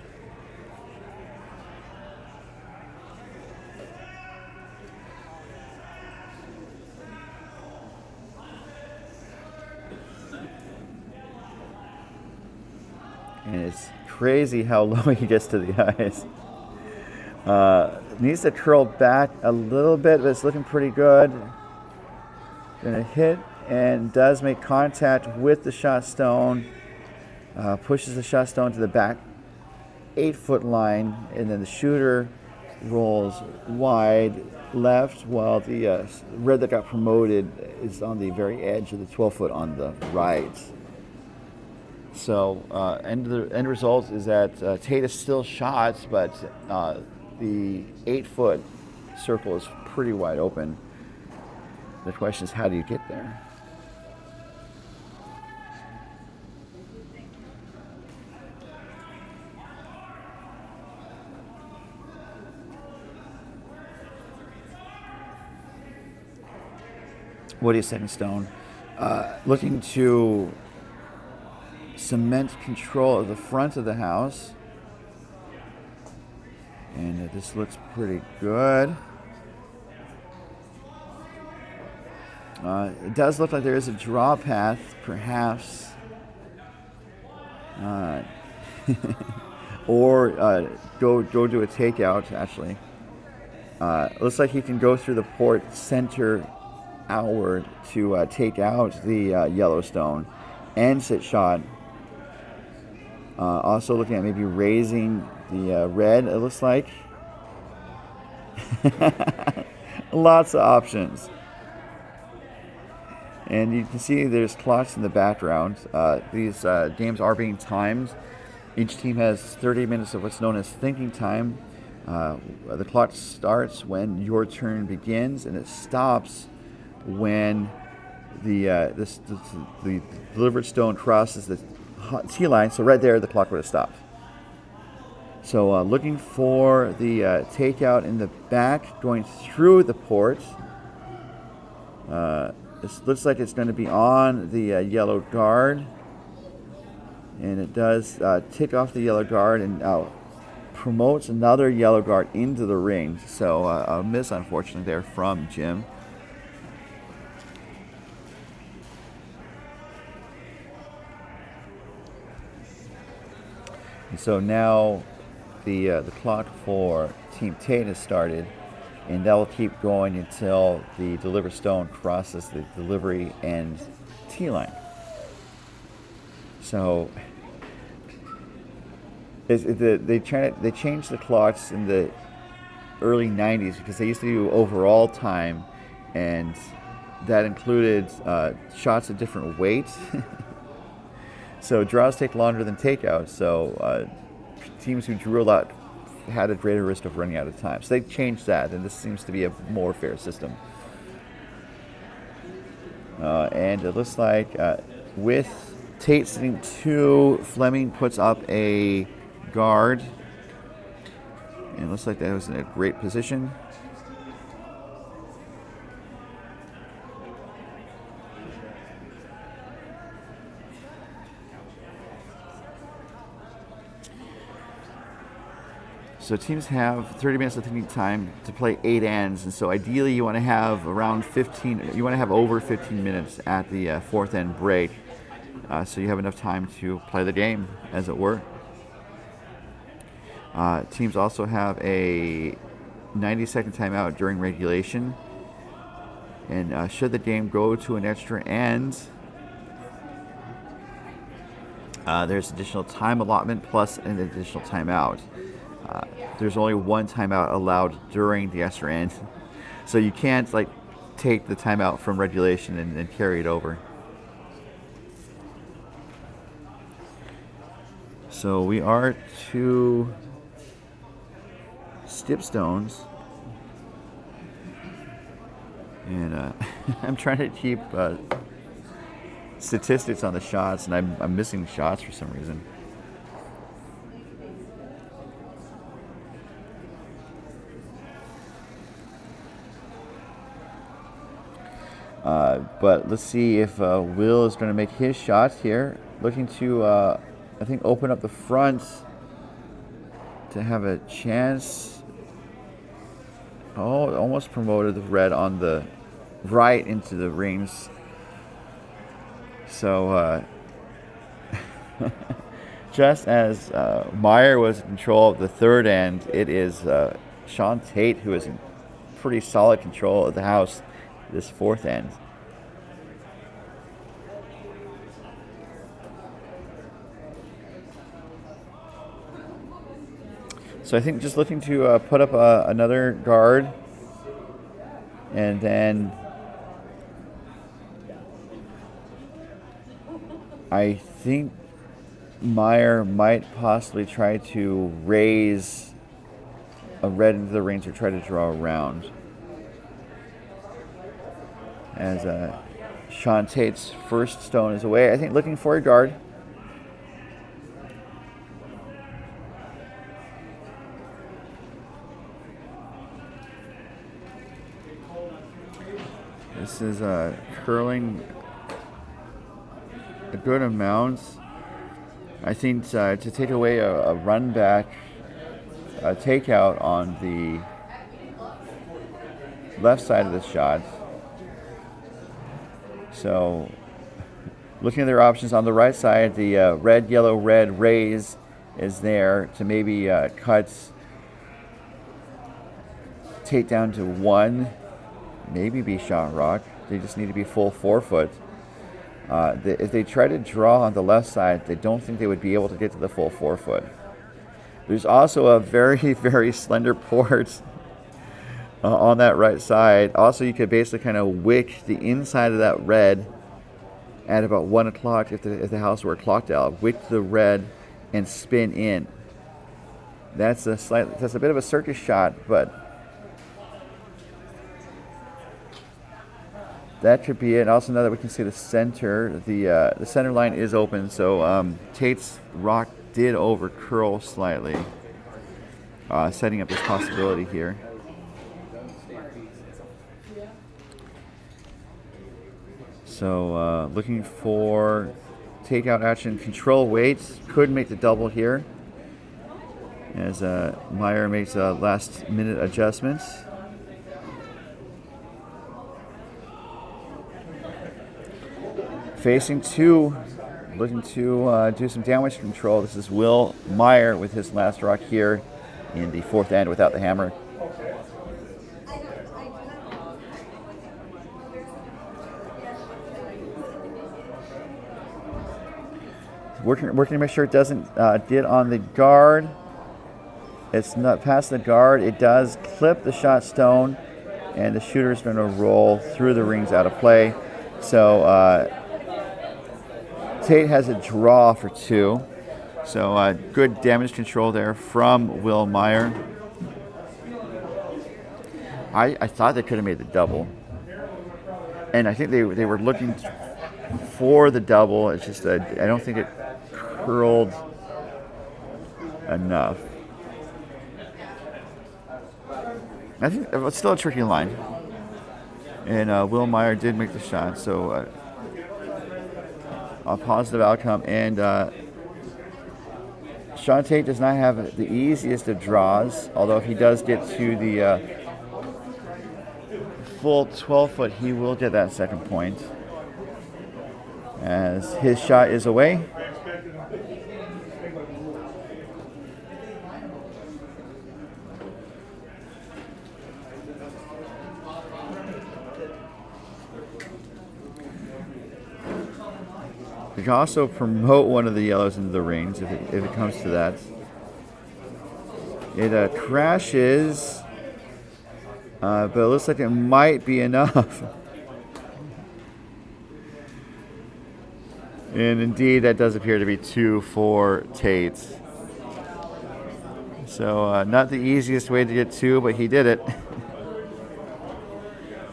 And it's crazy how low he gets to the ice. Needs to curl back a little bit, but it's looking pretty good. Gonna hit and does make contact with the shot stone. Pushes the shot stone to the back 8-foot line, and then the shooter rolls wide left, while the red that got promoted is on the very edge of the 12-foot on the right. So end result is that Tait is still shot, but the 8-foot circle is pretty wide open. The question is, how do you get there? Woody setting stone, looking to cement control of the front of the house, and this looks pretty good. It does look like there is a draw path, perhaps, or go do a takeout. Actually, looks like he can go through the port center hour to take out the Yellowstone and sit shot. Also looking at maybe raising the red, it looks like. Lots of options. And you can see there's clocks in the background. These games are being timed. Each team has 30 minutes of what's known as thinking time. The clock starts when your turn begins, and it stops when the delivered stone crosses the T line. So right there, the clock would have stopped. So looking for the takeout in the back, going through the port. This looks like it's going to be on the yellow guard, and it does tick off the yellow guard and promotes another yellow guard into the ring. So a miss, unfortunately, there from Jim. And so now the clock for Team Tait has started, and that will keep going until the deliver stone crosses the delivery and T-line. So they changed the clocks in the early 90s because they used to do overall time, and that included shots of different weights. So draws take longer than takeouts. So teams who drew a lot had a greater risk of running out of time. So they changed that, and this seems to be a more fair system. And it looks like with Tait sitting 2, Fleming puts up a guard. And it looks like that was in a great position. So teams have 30 minutes of thinking time to play 8 ends, and so ideally you want to have around 15. You want to have over 15 minutes at the fourth end break, so you have enough time to play the game, as it were. Teams also have a 90-second timeout during regulation, and should the game go to an extra end, there's additional time allotment plus an additional timeout. There's only one timeout allowed during the extra end, so you can't like take the timeout from regulation and carry it over. So we are to Stipstones, and I'm trying to keep statistics on the shots, and I'm missing shots for some reason. But let's see if Will is going to make his shot here. Looking to, I think, open up the front to have a chance. Oh, almost promoted the red on the right into the rings. So, just as Meyer was in control of the third end, it is Tait who is in pretty solid control of the house this fourth end. So I think just looking to put up another guard, and then I think Meyer might possibly try to raise a red into the rings or try to draw around. As Tait's first stone is away, I think looking for a guard. This is curling a good amount. I think to take away a run back, a takeout on the left side of the shot. So looking at their options on the right side, the red, yellow, red raise is there to maybe cut Tait down to 1, maybe be shot rock. They just need to be full 4 foot. If they try to draw on the left side, they don't think they would be able to get to the full 4 foot. There's also a very, very slender port on that right side. Also, you could basically kind of wick the inside of that red at about 1 o'clock if the house were clocked out. Wick the red and spin in. That's a bit of a circus shot, but that could be it. Also, now that we can see the center, the center line is open, so Tait's rock did over curl slightly, setting up this possibility here. So looking for takeout action. Control weights could make the double here as Meyer makes last minute adjustments. Facing 2, looking to do some damage control. This is Will Meyer with his last rock here in the fourth end without the hammer. Working to make sure it doesn't get on the guard. It's not past the guard. It does clip the shot stone, and the shooter is going to roll through the rings out of play. So Tait has a draw for 2. So good damage control there from Will Meyer. I thought they could have made the double. And I think they were looking for the double. It's just I don't think it curled enough. I think it's still a tricky line. And Will Meyer did make the shot, so a positive outcome. And Tait does not have the easiest of draws, although if he does get to the full 12-foot, he will get that second point, as his shot is away. We can also promote one of the yellows into the rings if it comes to that. It crashes, but it looks like it might be enough. And indeed, that does appear to be 2 for Tait. So not the easiest way to get 2, but he did it.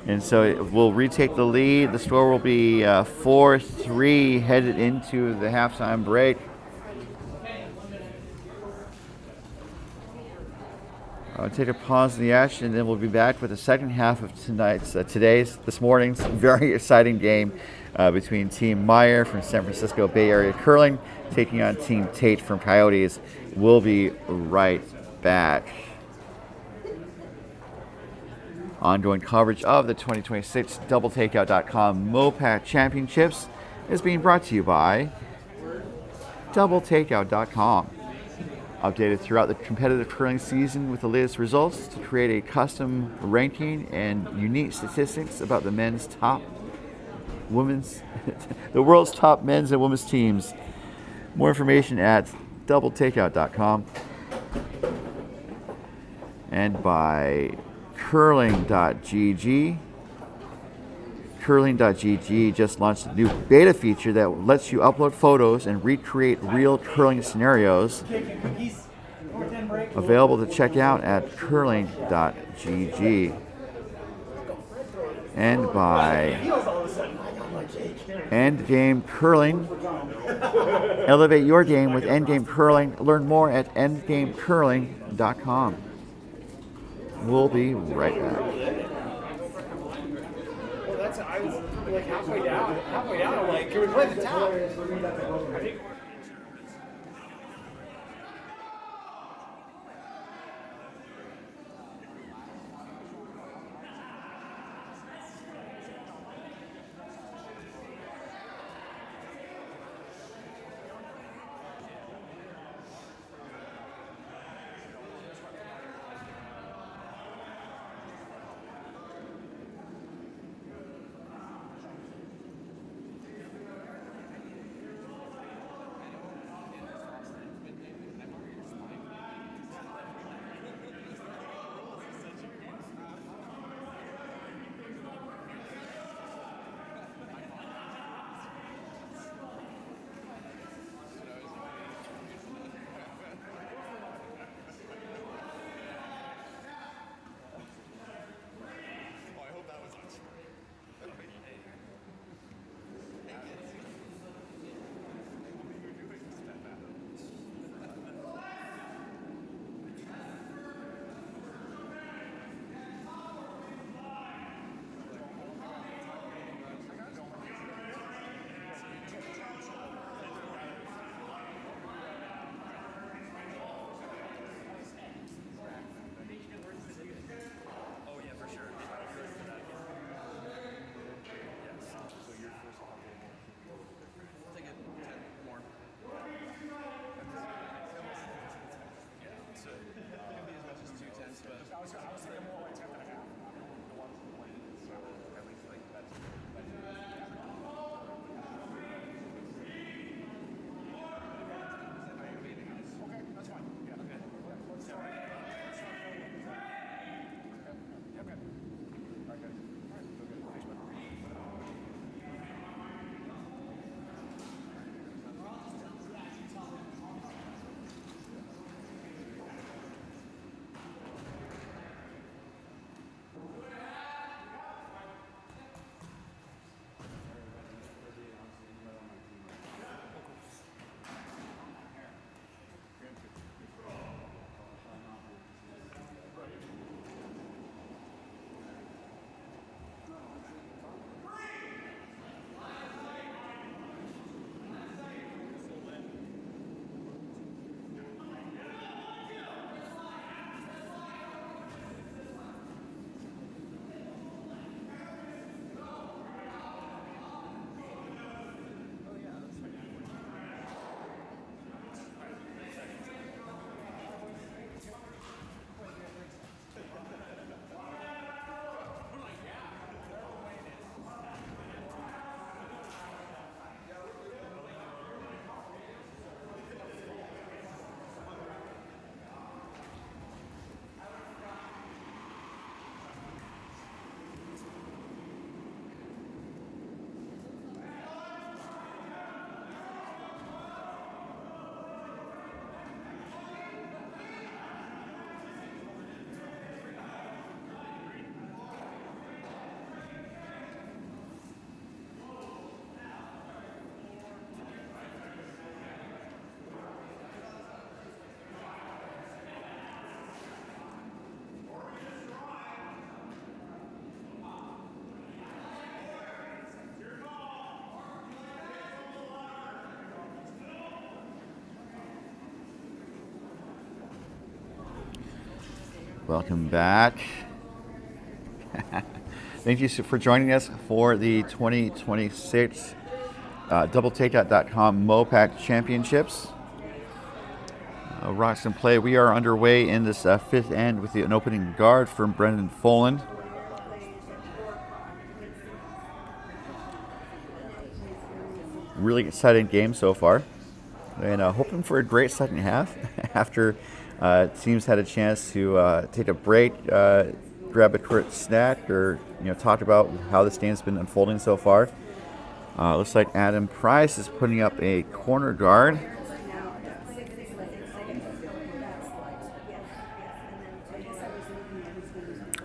And so it will retake the lead. The score will be 4-3 headed into the halftime break. I'll take a pause in the action, and then we'll be back with the second half of this morning's very exciting game between Team Meyer from San Francisco Bay Area Curling taking on Team Tait from Coyotes. We'll be right back. Ongoing coverage of the 2026 DoubleTakeout.com MoPac Championships is being brought to you by DoubleTakeout.com. Updated throughout the competitive curling season with the latest results to create a custom ranking and unique statistics about the world's top men's and women's teams. More information at DoubleTakeout.com. And by Curling.gg. Curling.gg just launched a new beta feature that lets you upload photos and recreate real curling scenarios. Available to check out at Curling.gg. And by Endgame Curling. Elevate your game with Endgame Curling. Learn more at endgamecurling.com. We'll be right back. Well, I was like halfway down. I'm like, can we play the top? Welcome back. Thank you for joining us for the 2026 DoubleTakeout.com MoPac Championships. Rocks and play. We are underway in this fifth end with an opening guard from Brendan Foland. Really exciting game so far, and hoping for a great second half after teams had a chance to take a break, grab a quick snack, or talk about how this game's been unfolding so far. Looks like Adam Price is putting up a corner guard.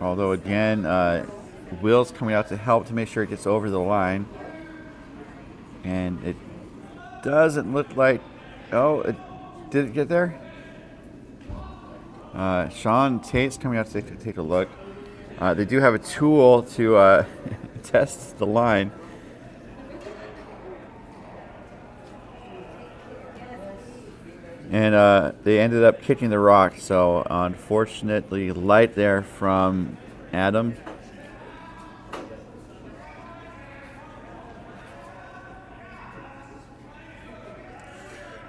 Although again, Will's coming out to help to make sure it gets over the line. And it doesn't look like, did it get there? Sean Tait's coming out to take a look. They do have a tool to test the line. And they ended up kicking the rock, so unfortunately light there from Adam.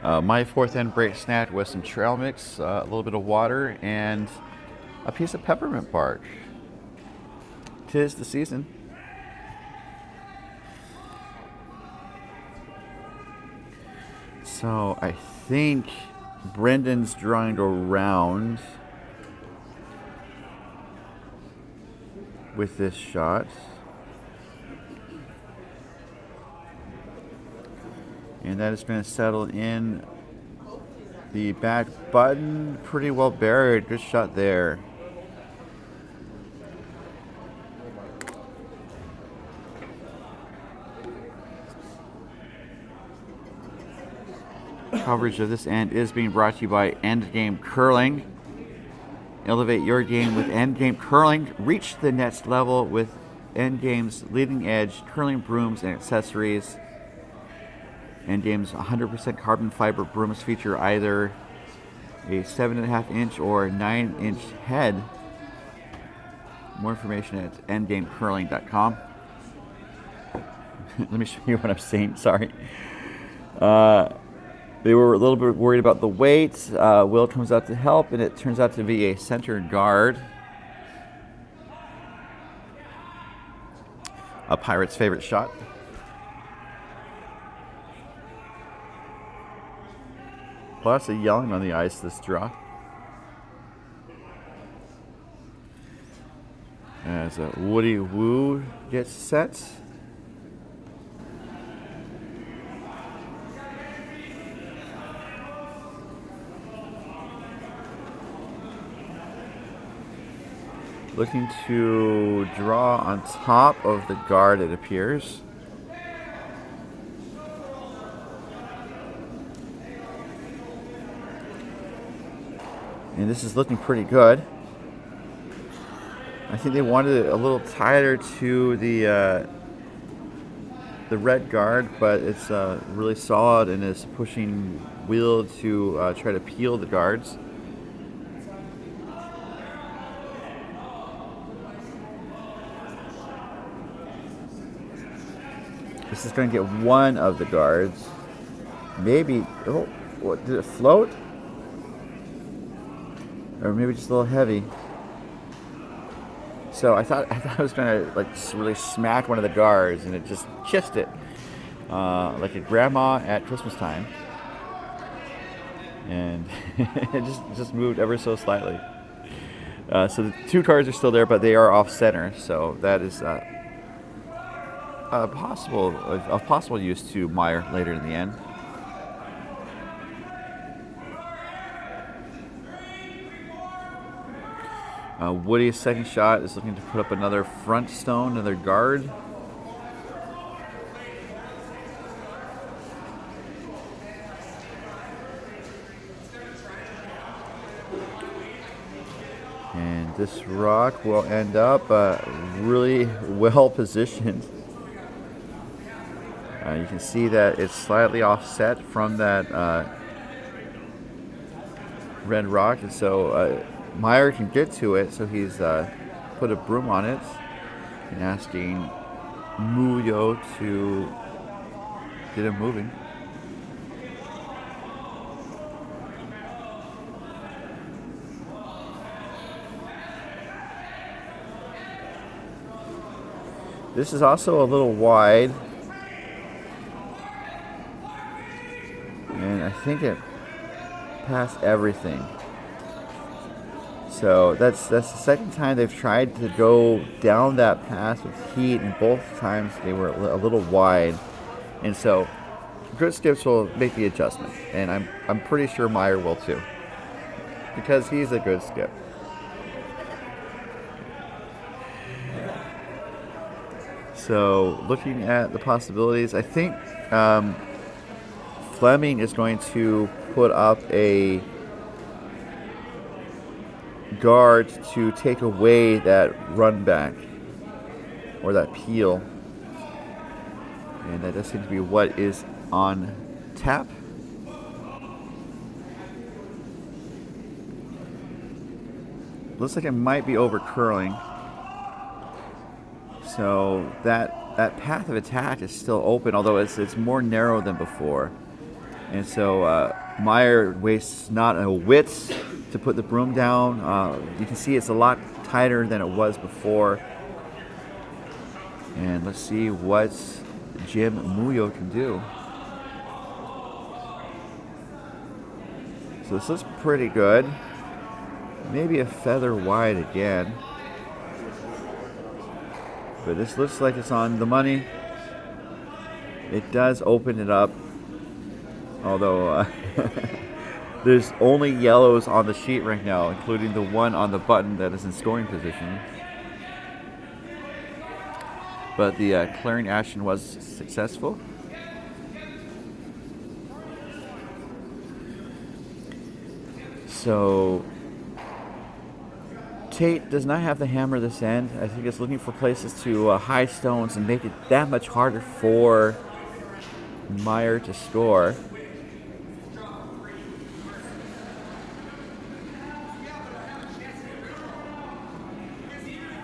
My fourth end break snack with some trail mix, a little bit of water, and a piece of peppermint bark. 'Tis the season. So I think Brendan's drawing around with this shot. And that is going to settle in the back button. Pretty well buried. Good shot there. Coverage of this end is being brought to you by Endgame Curling. Elevate your game with Endgame Curling. Reach the next level with Endgame's leading edge curling brooms and accessories. Endgame's 100% carbon fiber brooms feature either a 7.5 inch or 9 inch head. More information at endgamecurling.com. Let me show you what I'm saying. Sorry. They were a little bit worried about the weight. Will comes out to help, and it turns out to be a center guard. A Pirate's favorite shot. Lots of yelling on the ice this draw. As Woody Woo gets set. Looking to draw on top of the guard, it appears. And this is looking pretty good. I think they wanted it a little tighter to the red guard, but it's really solid and is pushing Will to try to peel the guards. This is going to get one of the guards. Maybe, oh, what, did it float? Or maybe just a little heavy. So I thought it was going to like really smack one of the guards, and it just kissed it like a grandma at Christmas time, and it just moved ever so slightly. So the two cards are still there, but they are off center. So that is possible use to Meyer later in the end. Woody's second shot is looking to put up another front stone, another guard. And this rock will end up really well positioned. You can see that it's slightly offset from that red rock, and so Meyer can get to it, so he's put a broom on it and asking Muyo to get him moving. This is also a little wide, and I think it passed everything. So that's the second time they've tried to go down that pass with heat, and both times they were a little wide. And so good skips will make the adjustment, and I'm pretty sure Meyer will too, because he's a good skip. So looking at the possibilities, I think Fleming is going to put up a guard to take away that run back or that peel, and that does seem to be what is on tap. Looks like it might be over curling. So that path of attack is still open, although it's more narrow than before. And so Meyer wastes not a wit to put the broom down. You can see it's a lot tighter than it was before. And let's see what Jim Muyo can do. So this looks pretty good. Maybe a feather wide again. But this looks like it's on the money. It does open it up, although there's only yellows on the sheet right now, including the one on the button that is in scoring position. But the clearing action was successful. So Tait does not have the hammer this end. I think it's looking for places to high stones and make it that much harder for Meyer to score.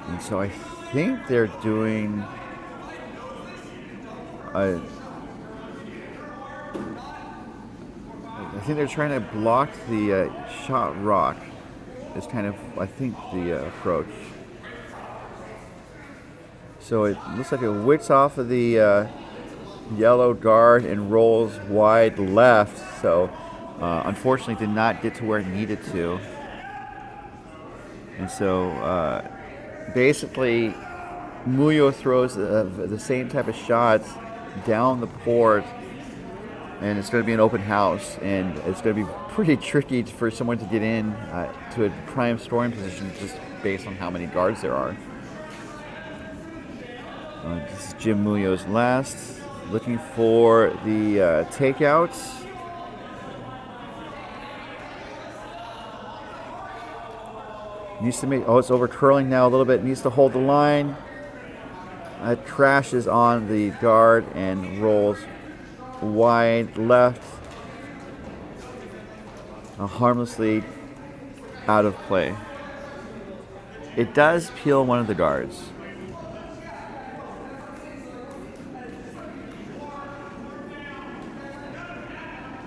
And so I think they're doing I think they're trying to block the shot rock. Is kind of, I think, the approach. So it looks like it wicks off of the yellow guard and rolls wide left. So unfortunately did not get to where it needed to. And so basically Muyo throws the same type of shots down the port, and it's going to be an open house, and it's going to be pretty tricky for someone to get in to a prime scoring position just based on how many guards there are. This is Jim Muyo's last, looking for the takeouts. Needs to make, oh, it's over curling now a little bit, needs to hold the line. It crashes on the guard and rolls wide left, harmlessly out of play. It does peel one of the guards.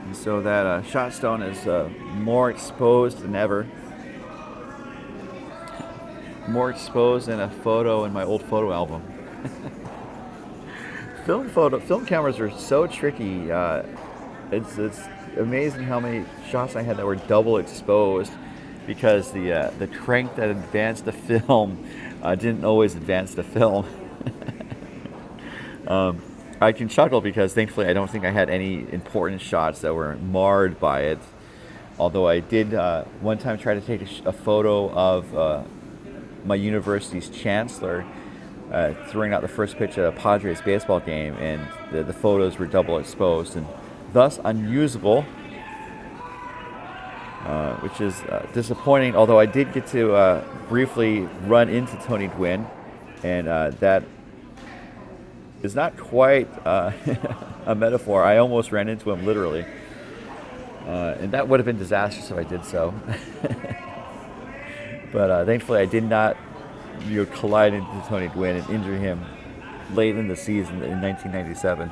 And so that shot stone is more exposed than ever. More exposed than a photo in my old photo album. Film cameras are so tricky. It's amazing how many shots I had that were double exposed, because the crank that advanced the film didn't always advance the film. I can chuckle because thankfully I don't think I had any important shots that were marred by it. Although I did one time try to take a photo of my university's chancellor throwing out the first pitch at a Padres baseball game, and the photos were double exposed and thus unusable, which is disappointing, although I did get to briefly run into Tony Gwynn, and that is not quite a metaphor. I almost ran into him literally, and that would have been disastrous if I did so. But thankfully, I did not collide into Tony Gwynn and injure him late in the season in 1997.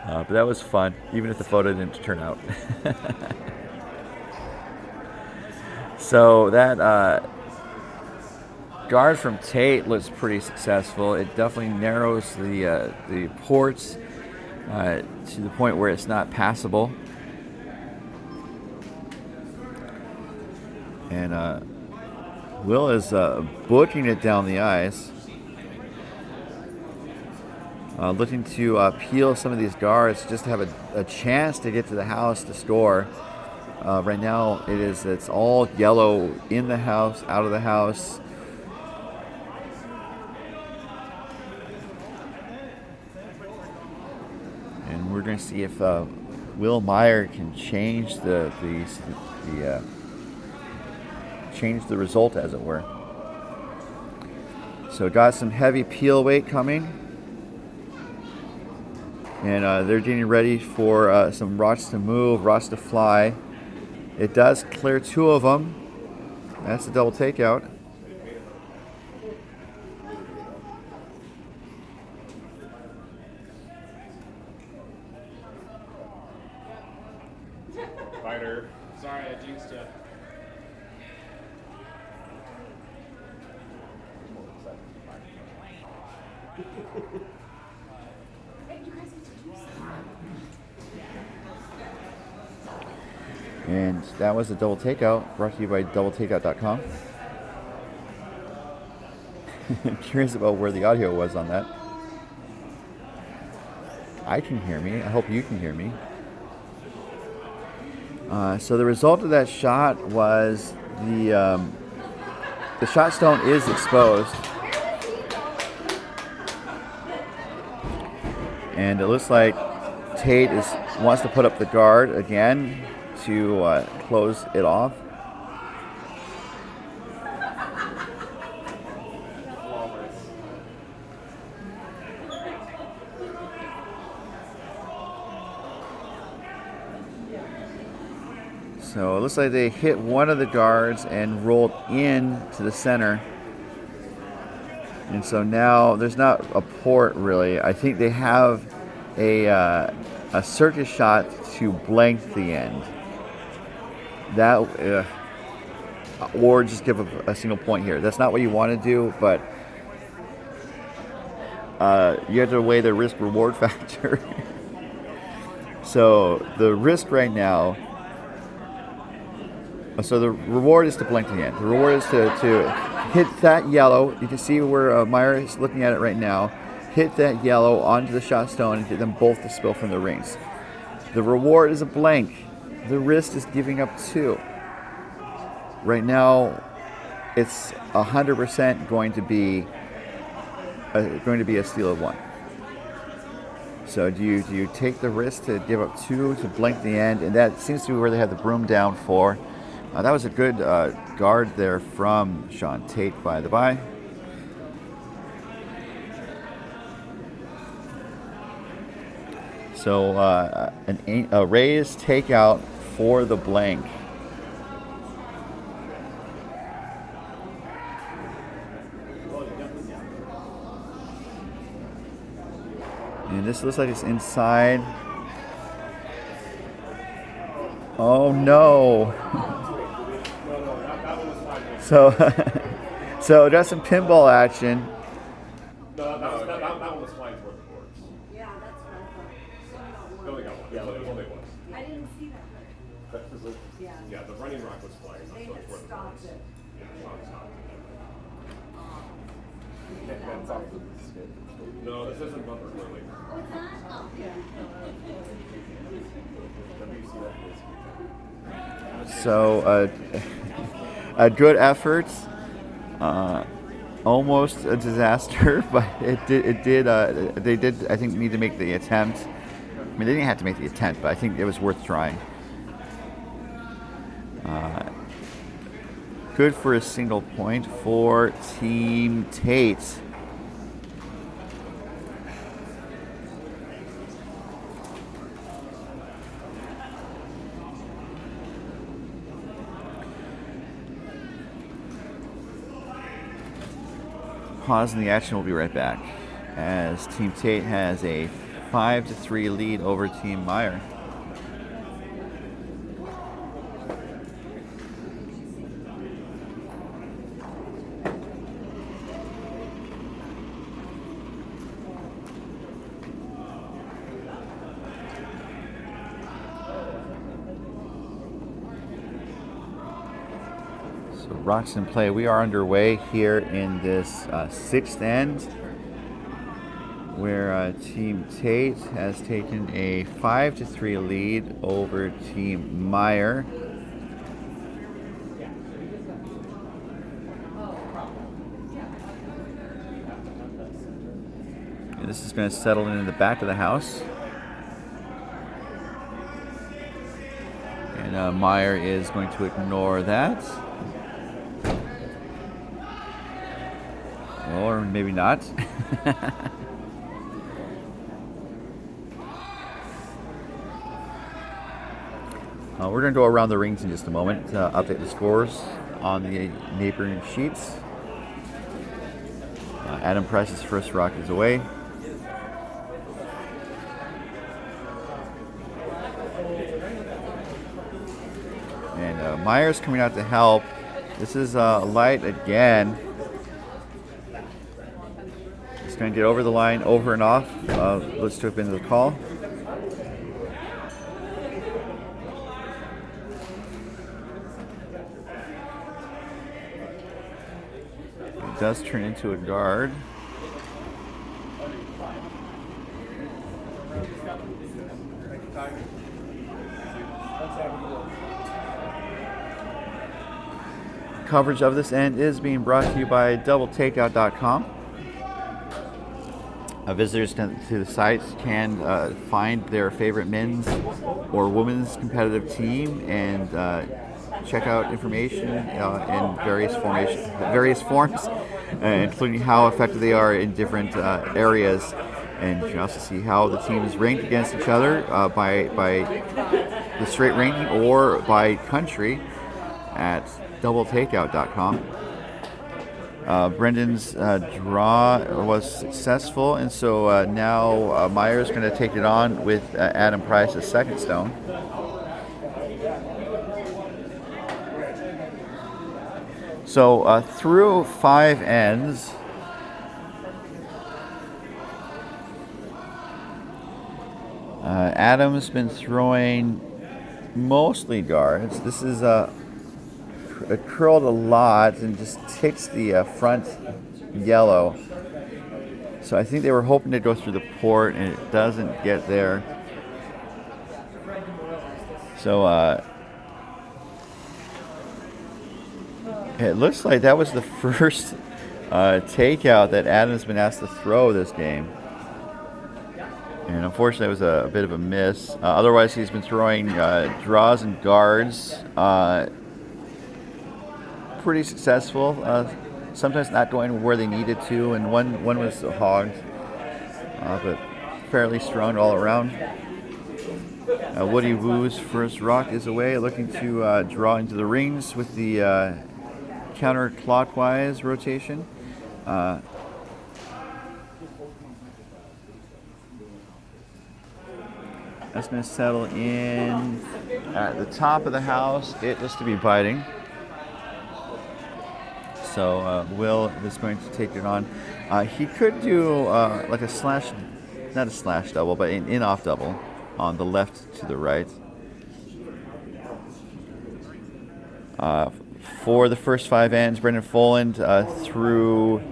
But that was fun, even if the photo didn't turn out. So that guard from Tait looks pretty successful. It definitely narrows the ports to the point where it's not passable. And Will is booking it down the ice. Looking to peel some of these guards just to have a chance to get to the house to score. Right now it's all yellow in the house, out of the house. And we're going to see if Will Meyer can change change the result, as it were. So got some heavy peel weight coming. And they're getting ready for some rocks to move, rocks to fly. It does clear 2 of them. That's a double takeout. Fighter. Sorry, I jinxed you. And that was a double takeout, brought to you by doubletakeout.com. Curious about where the audio was on that. I can hear me. I hope you can hear me. So the result of that shot was the shot stone is exposed. And it looks like Tait wants to put up the guard again to close it off. So it looks like they hit one of the guards and rolled in to the center. And so now there's not a port really. I think they have a circus shot to blank the end. That or just give a single point here. That's not what you want to do, but you have to weigh the risk-reward factor. So the risk right now. So the reward is to blank the end. The reward is to hit that yellow. You can see where Meyer is looking at it right now. Hit that yellow onto the shot stone and get them both to spill from the rings. The reward is a blank. The risk is giving up 2. Right now, it's 100% going to be a steal of 1. So do you take the risk to give up 2 to blank the end? And that seems to be where they have the broom down for. That was a good guard there from Sean Tait, by the by. So a raised takeout for the blank. And this looks like it's inside. Oh no. So just some pinball action. No, that one was flying toward the boards. Yeah, that's what I thought. They only got one. Yeah, it only was. I didn't see that. Yeah, the running rock was flying. They had stopped it. Yeah, Sean stopped it. No, this isn't bumper clearly. So a good effort, almost a disaster, but they did I think need to make the attempt. I mean, they didn't have to make the attempt, but I think it was worth trying. Good for a single point for Team Tait. pause in the action. We'll be right back as Team Tait has a 5-3 lead over Team Meyer. So rocks in play. We are underway here in this sixth end, where Team Tait has taken a 5-3 lead over Team Meyer. And this is going to settle in the back of the house. And Meyer is going to ignore that. Or maybe not. We're going to go around the rings in just a moment to update the scores on the neighboring sheets. Adam Price's first rock is away. And Meyer's coming out to help. This is light again. He's going to get over the line, over and off. Looks to have been the call. It does turn into a guard. Coverage of this end is being brought to you by doubletakeout.com. Visitors to the site can find their favorite men's or women's competitive team and check out information in various forms, including how effective they are in different areas. And you can also see how the team is ranked against each other by the straight ranking or by country at doubletakeout.com. Brendan's draw was successful, and so now Meyer's going to take it on with Adam Price's second stone. So through 5 ends, Adam's been throwing mostly guards. This is it curled a lot and just ticks the front yellow. So I think they were hoping to go through the port, and it doesn't get there. So it looks like that was the first takeout that Adam's been asked to throw this game. And unfortunately, it was a bit of a miss. Otherwise, he's been throwing draws and guards. Pretty successful. Sometimes not going where they needed to, and one was hogged, but fairly strong all around. Woody Woo's first rock is away, looking to draw into the rings with the counterclockwise rotation. That's going to settle in at the top of the house. It looks to be biting. So Will is going to take it on. He could do like a slash, not a slash double, but an in-off double on the left to the right. For the first 5 ends, Brendan Foland threw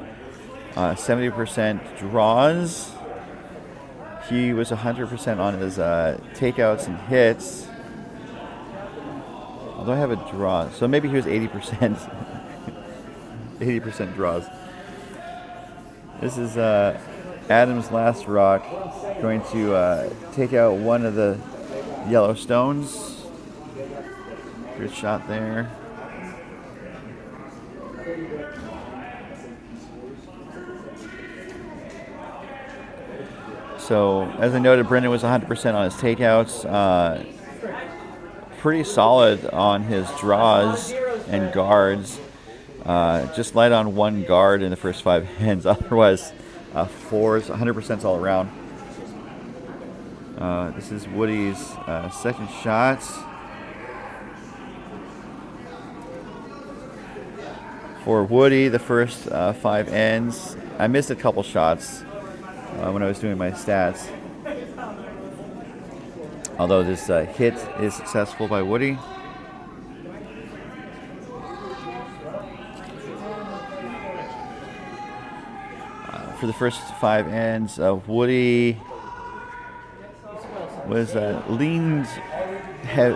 70% draws. He was 100% on his takeouts and hits. Although I have a draw, so maybe he was 80%. 80% draws. This is Adam's last rock. Going to take out one of the yellow stones. Good shot there. So, as I noted, Brendan was 100% on his takeouts. Pretty solid on his draws and guards. Just light on one guard in the first 5 ends. Otherwise, fours, 100% all around. This is Woody's second shot. For Woody, the first 5 ends. I missed a couple shots when I was doing my stats. Although this hit is successful by Woody. For the first 5 ends, Woody was leaned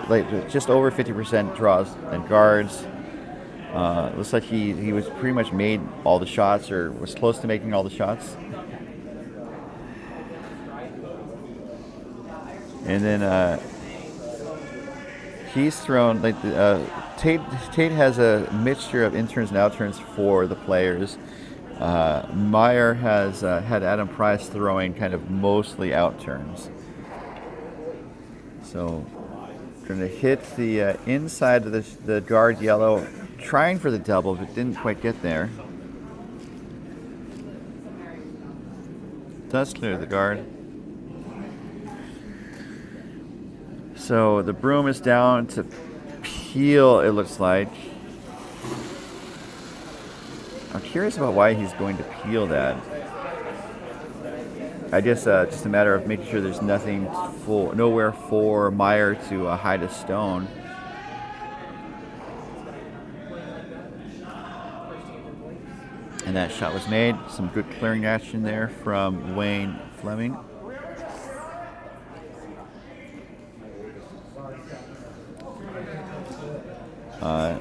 like just over 50% draws and guards. Looks like he was pretty much made all the shots, or was close to making all the shots. And then he's thrown like Tait has a mixture of interns and outturns for the players. Meyer has had Adam Price throwing kind of mostly outturns. So going to hit the inside of the guard yellow, trying for the double, but didn't quite get there. Does clear the guard. So the broom is down to peel, it looks like. I'm curious about why he's going to peel that. I guess just a matter of making sure there's nowhere for Meyer to hide a stone. And that shot was made. Some good clearing action there from Wayne Fleming.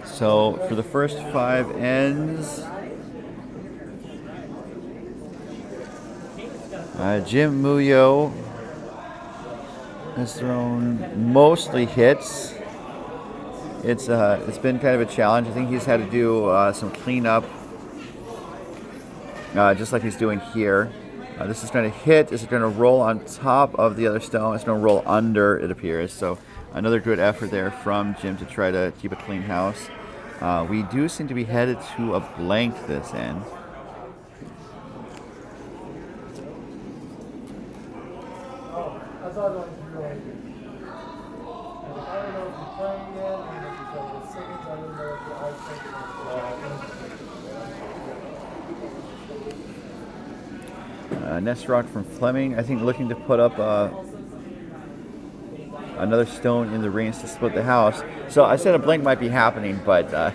So for the first 5 ends, Jim Muyo has thrown mostly hits. It's been kind of a challenge. I think he's had to do some cleanup, just like he's doing here. This is going to hit. This is going to roll on top of the other stone. It's going to roll under, it appears. So another good effort there from Jim to try to keep a clean house. We do seem to be headed to a blank this end. Nest rock from Fleming, I think, looking to put up another stone in the rings to split the house. So I said a blank might be happening, but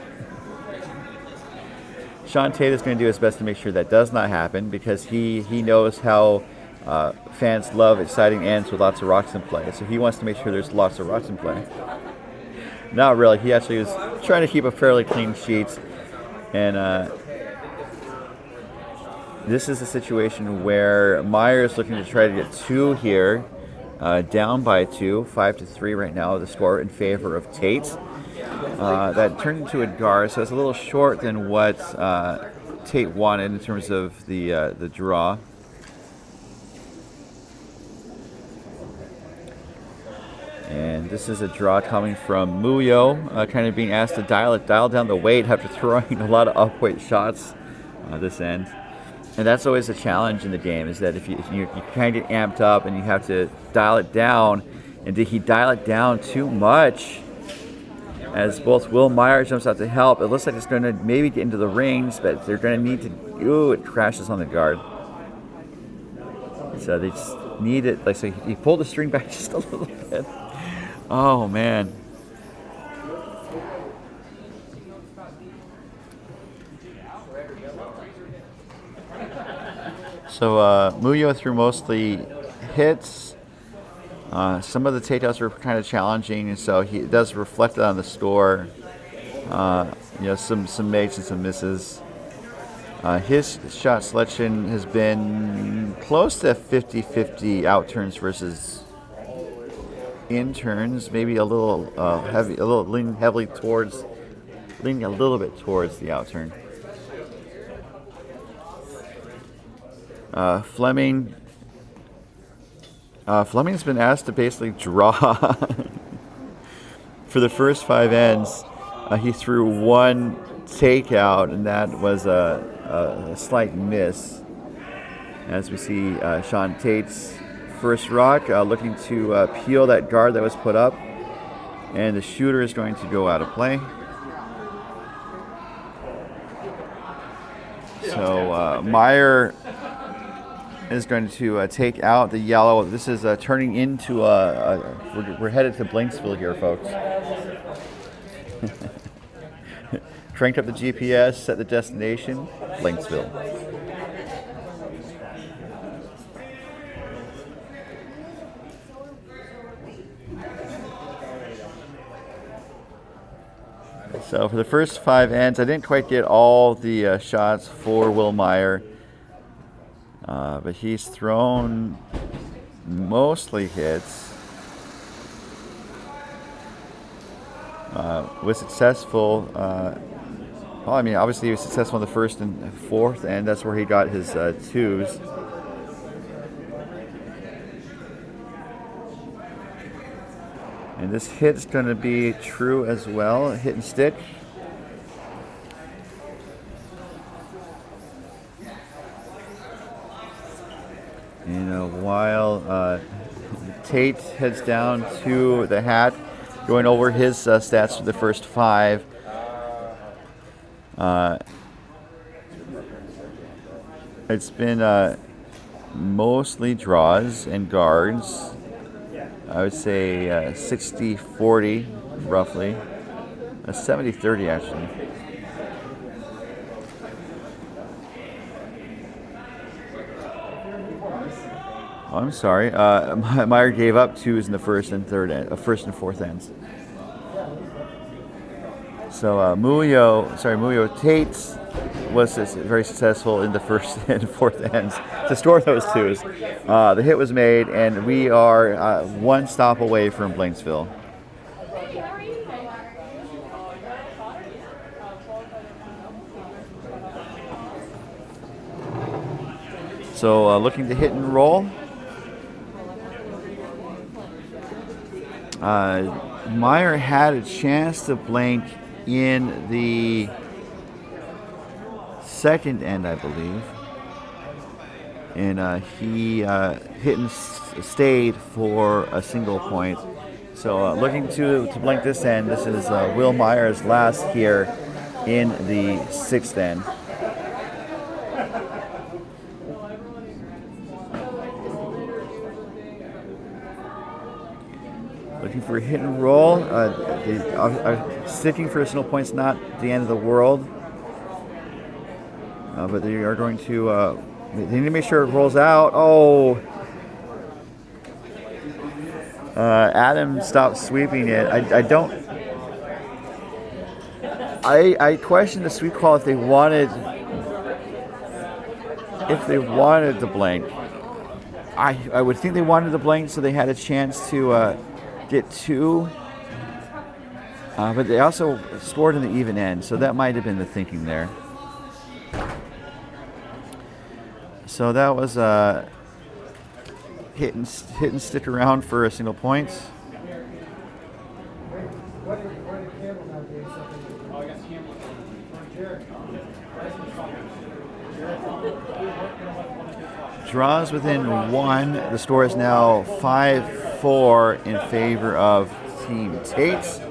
Sean Tait is going to do his best to make sure that does not happen, because he knows how fans love exciting ends with lots of rocks in play. So he wants to make sure there's lots of rocks in play. Not really. He actually was trying to keep a fairly clean sheet. And this is a situation where Meyer is looking to try to get 2 here. Down by 2, 5-3 right now, the score in favor of Tait. That turned into a guard, so it's a little short than what Tait wanted in terms of the draw. And this is a draw coming from Muyo, kind of being asked to dial down the weight after throwing a lot of up-weight shots this end. And that's always a challenge in the game, is that if you kind of get amped up and you have to dial it down. And did he dial it down too much? As both Will Meyer jumps out to help, it looks like it's going to maybe get into the rings, but they're going to need to. Ooh, it crashes on the guard. So they just need it. Like, so he pulled the string back just a little bit. Oh man. So Muyo threw mostly hits. Some of the takedowns were kind of challenging, and so it does reflect on the score. Some makes and some misses. His shot selection has been close to 50-50 outturns versus interns. Maybe a little leaning a little bit towards the outturn. Fleming's been asked to basically draw for the first 5 ends. He threw 1 takeout, and that was a slight miss. As we see Sean Tait's first rock looking to peel that guard that was put up, and the shooter is going to go out of play. So Meyer is going to take out the yellow. This is turning into we're headed to Blinksville here, folks. Cranked up the GPS, set the destination, Blinksville. So for the first 5 ends, I didn't quite get all the shots for Will Meyer, but he's thrown mostly hits. Was successful. Well, I mean, obviously he was successful in the first and fourth end. That's where he got his twos. And this hit's going to be true as well, hit and stick. And while Tait heads down to the hat, going over his stats for the first 5. It's been mostly draws and guards. I would say 60-40, roughly. 70-30, actually. Oh, I'm sorry. Meyer gave up twos in the first and fourth ends. So Muyo Tait was very successful in the first and fourth ends to store those twos. The hit was made, and we are 1 stop away from Blinksville. So looking to hit and roll. Meyer had a chance to blank in the second end, I believe, and he hit and stayed for a single point. So looking to blank this end. This is Will Meyer's last here in the sixth end. Looking for a hit and roll. Sticking for a single point's not the end of the world. But they are going to, they need to make sure it rolls out. Oh! Adam stopped sweeping it. I question the sweep call if they wanted the blank. I would think they wanted the blank so they had a chance to get 2. But they also scored in the even end, so that might have been the thinking there. So that was hit and stick around for a single point. Draws within 1. The score is now 5-4 in favor of Team Tait.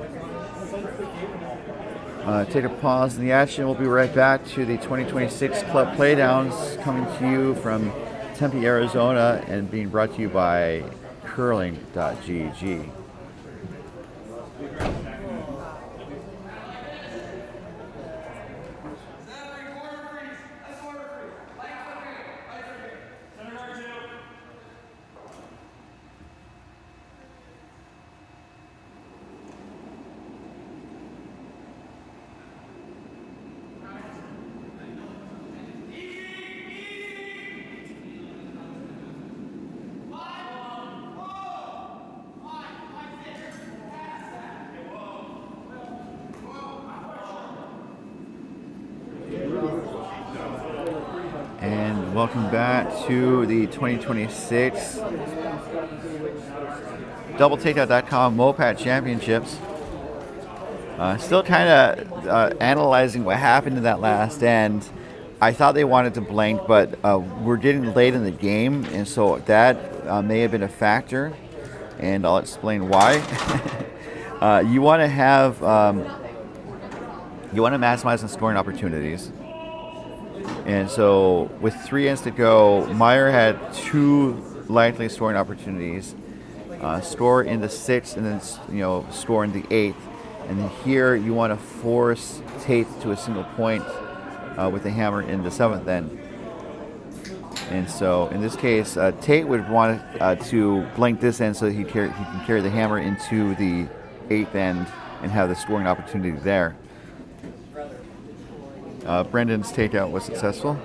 Take a pause in the action. We'll be right back to the 2026 Club Playdowns, coming to you from Tempe, Arizona, and being brought to you by curling.gg. And welcome back to the 2026 DoubleTakeout.com MoPac Championships. Still kind of analyzing what happened in that last end. I thought they wanted to blank, but we're getting late in the game, and so that may have been a factor, and I'll explain why. You want to have you want to maximize on scoring opportunities, and so with 3 ends to go, Meyer had 2 likely scoring opportunities. Score in the 6th, and then score in the 8th. And then here you want to force Tait to a single point with the hammer in the 7th end. And so in this case, Tait would want to blank this end so that he can carry the hammer into the 8th end and have the scoring opportunity there. Brendan's takeout was successful.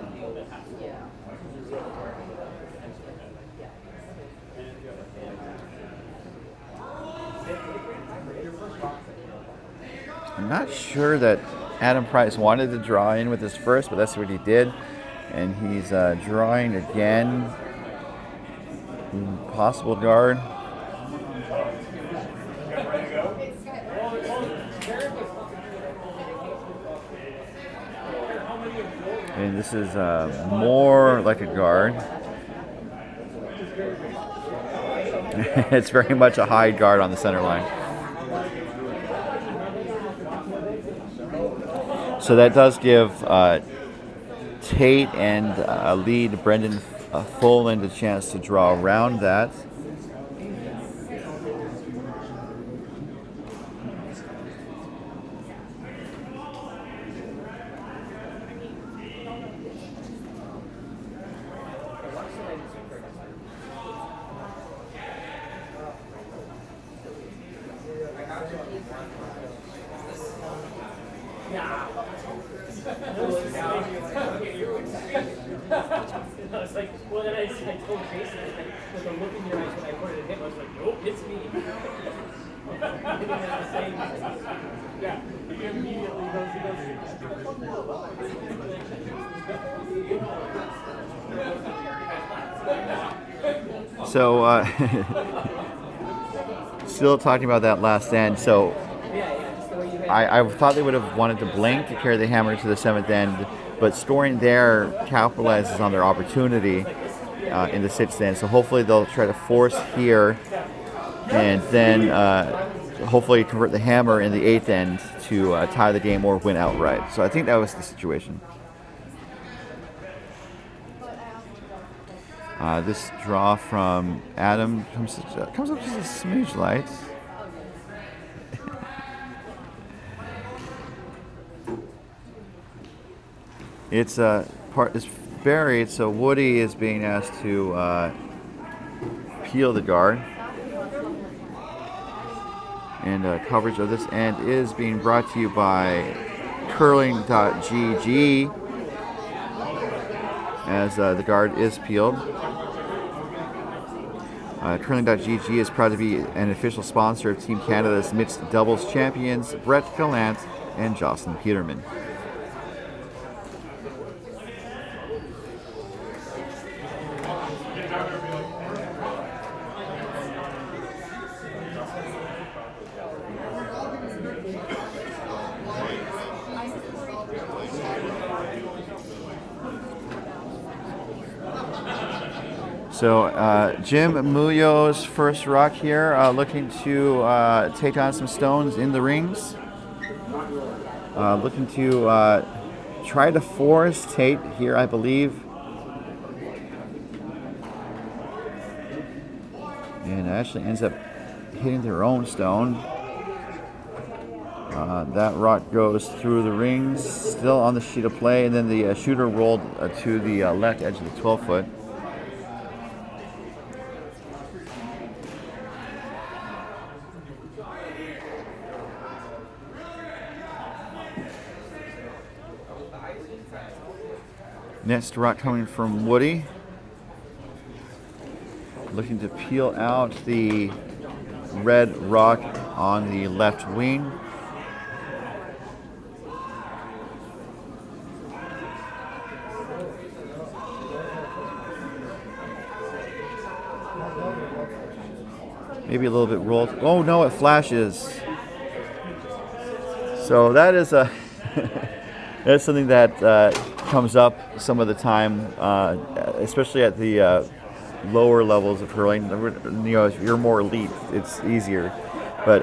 I'm not sure that Adam Price wanted to draw in with his first, but that's what he did. And he's drawing again. Possible guard. And this is more like a guard. It's very much a hide guard on the center line. So that does give Tait and lead Brendan Folland a chance to draw around that. It's like, well, then I told Jason, with the look in your eyes when I pointed at him, I was like, nope, it's me. Yeah, he immediately goes, So, still talking about that last end. So, I thought they would have wanted to blank to carry the hammer to the 7th end, but scoring there capitalizes on their opportunity in the 6th end. So hopefully they'll try to force here, and then hopefully convert the hammer in the 8th end to tie the game or win outright. So I think that was the situation. This draw from Adam comes up just a smidge light. It's buried, so Woody is being asked to peel the guard. And coverage of this end is being brought to you by curling.gg, as the guard is peeled. Curling.gg is proud to be an official sponsor of Team Canada's mixed doubles champions Brett Gallant and Jocelyn Peterman. So Jim Muyo's first rock here, looking to take on some stones in the rings. Looking to try to force Tait here, I believe. And actually ends up hitting their own stone. That rock goes through the rings, still on the sheet of play, and then the shooter rolled to the left edge of the 12-foot. Next rock coming from Woody. Looking to peel out the red rock on the left wing. Maybe a little bit rolled. Oh no, it flashes. So that is a that's something that comes up some of the time, especially at the lower levels of hurling. You know, if you're more elite, it's easier. But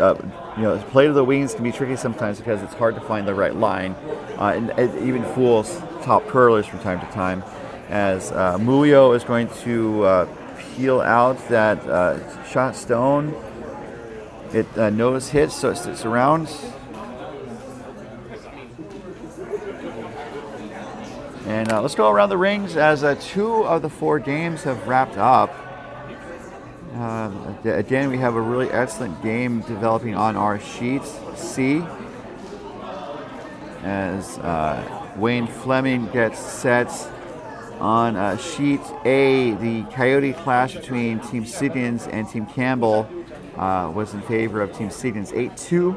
you know, play to the wings can be tricky sometimes because it's hard to find the right line, and it even fools top hurlers from time to time. As Muyo is going to peel out that shot stone. It nose hits, so it sits around. And let's go around the rings as 2 of the 4 games have wrapped up. Again, we have a really excellent game developing on our sheet C. As Wayne Fleming gets set on sheet A, the Coyote clash between Team Siggins and Team Campbell was in favor of Team Siggins 8-2.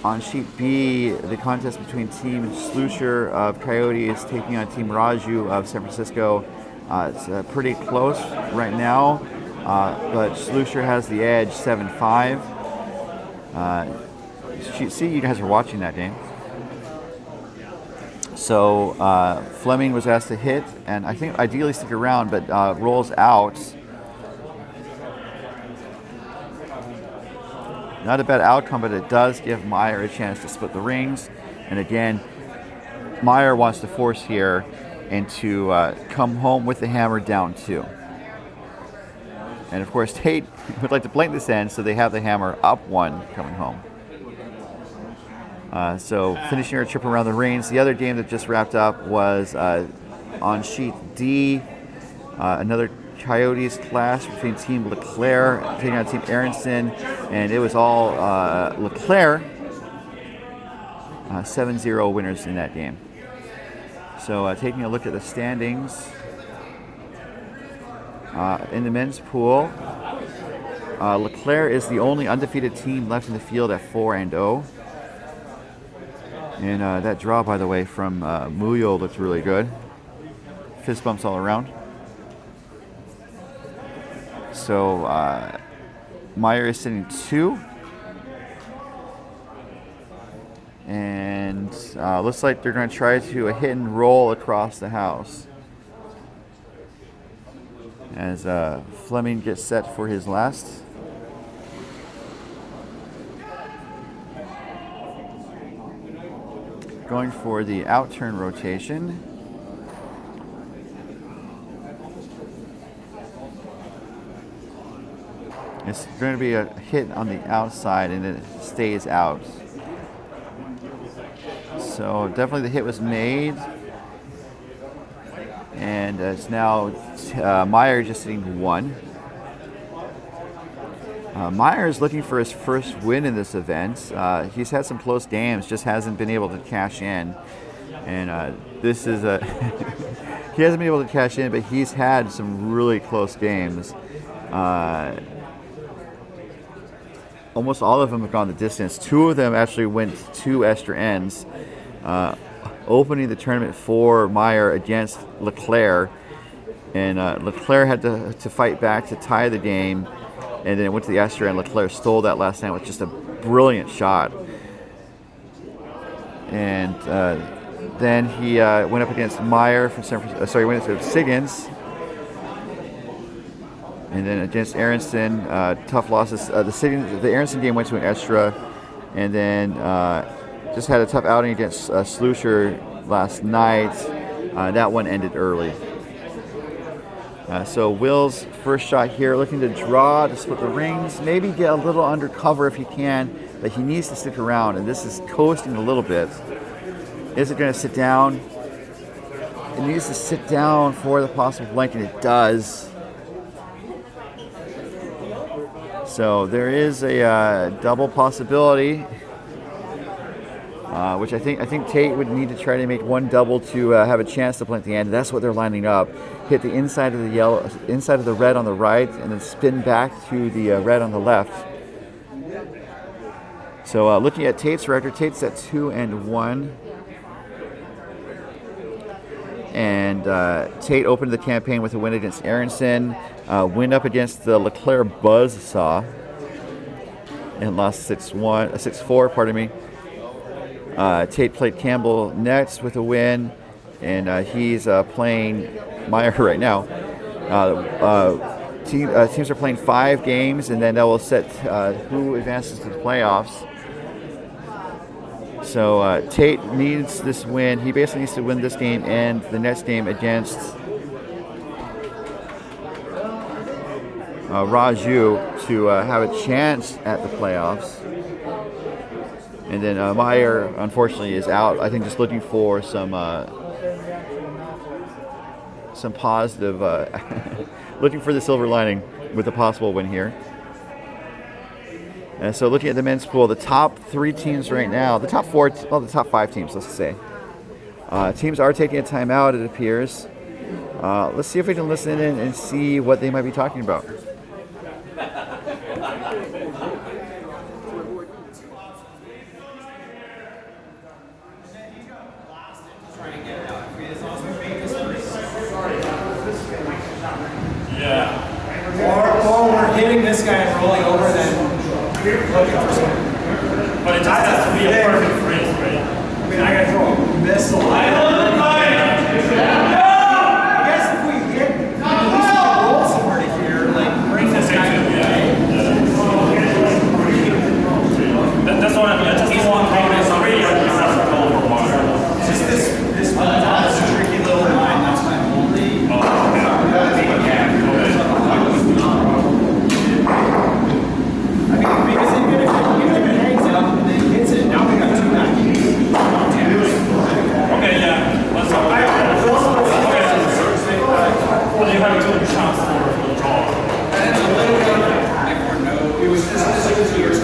On sheet B, the contest between Team Schluscher of Coyotes taking on Team Raju of San Francisco. It's pretty close right now, but Schluscher has the edge 7-5. Sheet C, you guys are watching that game. So Fleming was asked to hit, and I think ideally stick around, but rolls out. Not a bad outcome, but it does give Meyer a chance to split the rings. And again, Meyer wants to force here and to come home with the hammer down 2. And of course, Tait would like to blank this end, so they have the hammer up 1 coming home. So finishing our trip around the rings. The other game that just wrapped up was on sheet D, another Coyotes clash between Team Leclerc taking on Team Aronson, and it was all Leclerc, 7-0 winners in that game. So taking a look at the standings in the men's pool, Leclerc is the only undefeated team left in the field at 4-0. And that draw, by the way, from Muyo looked really good. Fist bumps all around. So Meyer is sitting 2. And looks like they're going to try to hit and roll across the house. As Fleming gets set for his last. Going for the outturn rotation. It's going to be a hit on the outside and it stays out. So definitely the hit was made. And it's now Meyer just sitting 1. Meyer is looking for his first win in this event. He's had some close games, just hasn't been able to cash in. And this is a he hasn't been able to cash in, but he's had some really close games. Almost all of them have gone the distance. 2 of them actually went 2 extra ends, opening the tournament for Meyer against Leclerc. And Leclerc had to fight back to tie the game. And then it went to the extra end. Leclerc stole that last time with just a brilliant shot. And then he went up against Meyer from San Francisco. Sorry, he went into Siggins. And then against Aronson, tough losses. The Aronson game went to an extra. And then just had a tough outing against Schluscher last night. That one ended early. So Will's first shot here, looking to draw to split the rings, maybe get a little under cover if he can, but he needs to stick around, and this is coasting a little bit. Is it going to sit down? It needs to sit down for the possible blank, and it does. So there is a double possibility, which I think Tait would need to try to make 1 double to have a chance to blank the end. That's what they're lining up. Hit the inside of the yellow, inside of the red on the right, and then spin back to the red on the left. So looking at Tait's record, Tait's at 2-1. And Tait opened the campaign with a win against Aronson, win up against the Leclerc Buzzsaw. and lost 6-4, pardon me. Tait played Campbell next with a win, and he's playing Meyer right now. Teams are playing 5 games, and then that will set who advances to the playoffs. So Tait needs this win. He basically needs to win this game and the next game against Raju to have a chance at the playoffs. And then Meyer, unfortunately, is out. I think just looking for some positive, looking for the silver lining with a possible win here. And so looking at the men's pool, the top 3 teams right now, the top 4, well, the top 5 teams, let's say. Teams are taking a timeout, it appears. Let's see if we can listen in and see what they might be talking about. Or we're hitting this guy and rolling over, then looking for something. But it just has to be a perfect freeze, right? I mean, I gotta throw a missile. I guess if we hit, at least we can roll somebody here, like bring this guy to the That's what I mean. I just want to make this three or that's a goal for water. Just this one, that's a tricky little line. That's my only. I mean, because even if it hangs up and then hits it, now we got 2 back. Okay, yeah. Let's go. Well, you have 2 shots for the draw. And it's a little bit of no. It was just years.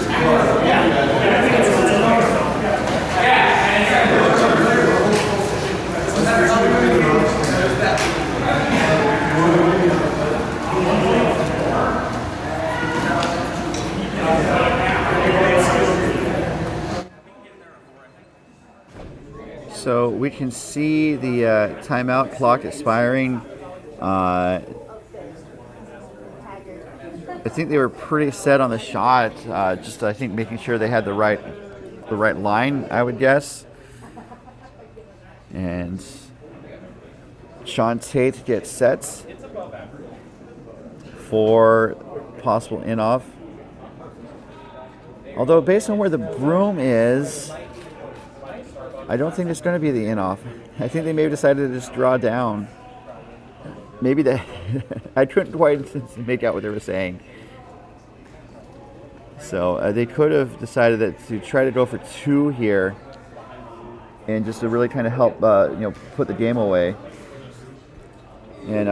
So we can see the timeout clock expiring. I think they were pretty set on the shot. Just I think making sure they had the right line, I would guess. And Sean Tait gets sets for possible in-off. Although based on where the broom is, I don't think it's going to be the in-off. I think they may have decided to just draw down. Maybe that I couldn't quite make out what they were saying. So they could have decided that to try to go for 2 here, and just to really kind of help put the game away. And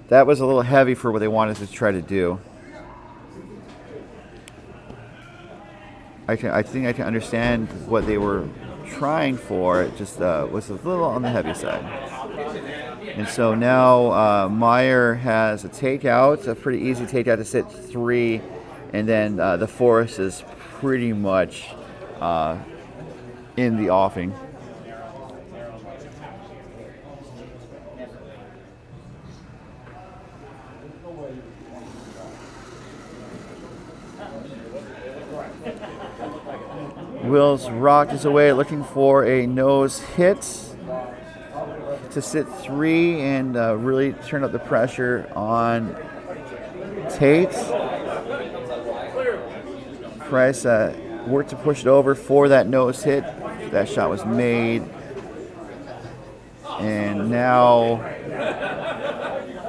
that was a little heavy for what they wanted to try to do. I think I can understand what they were trying for. It just was a little on the heavy side. And so now Meyer has a takeout, a pretty easy takeout to sit 3, and then the force is pretty much in the offing. Wills rocked away looking for a nose hit to sit 3 and really turn up the pressure on Tait. Price worked to push it over for that nose hit. That shot was made. And now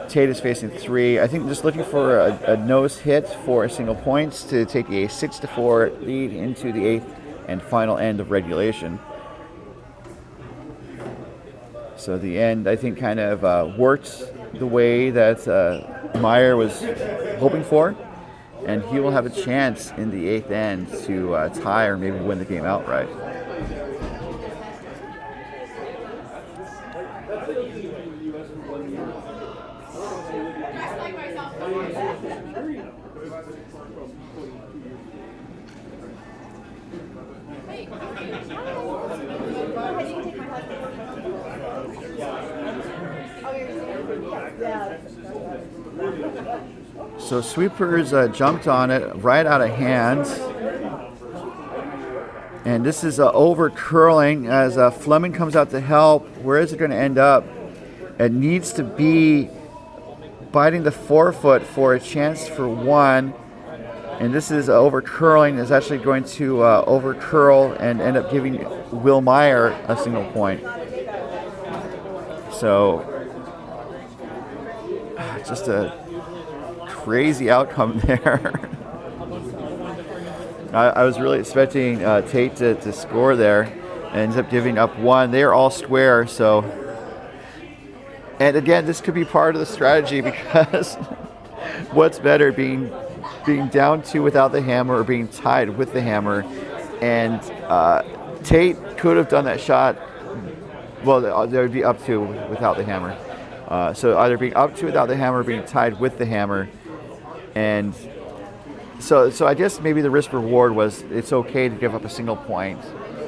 Tait is facing 3. I think just looking for a nose hit for a single points to take a 6-4 lead into the 8th and final end of regulation. So the end, I think, kind of worked the way that Meyer was hoping for, and he will have a chance in the 8th end to tie or maybe win the game outright. So Sweepers jumped on it right out of hand. And this is over curling as Fleming comes out to help. Where is it going to end up? It needs to be biting the forefoot for a chance for one. And this is over curling, is actually going to over curl and end up giving Will Meyer a single point. So just a crazy outcome there. I was really expecting Tait to score there, and ends up giving up one. They are all square, so. And again, this could be part of the strategy, because what's better, being down 2 without the hammer or being tied with the hammer? And Tait could have done that shot. Well, there would be up 2 without the hammer. So either being up 2 without the hammer or being tied with the hammer. And so I guess maybe the risk reward was it's okay to give up a single point.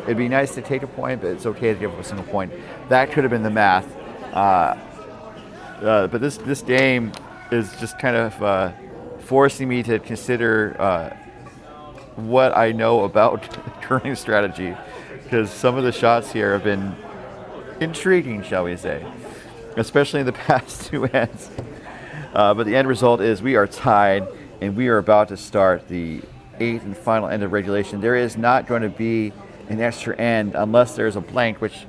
It'd be nice to take a point, but it's okay to give up a single point. That could have been the math. But this game is just kind of forcing me to consider what I know about curling strategy, because some of the shots here have been intriguing, shall we say, especially in the past 2 ends. But the end result is we are tied, and we are about to start the 8th and final end of regulation. There is not going to be an extra end unless there's a blank, which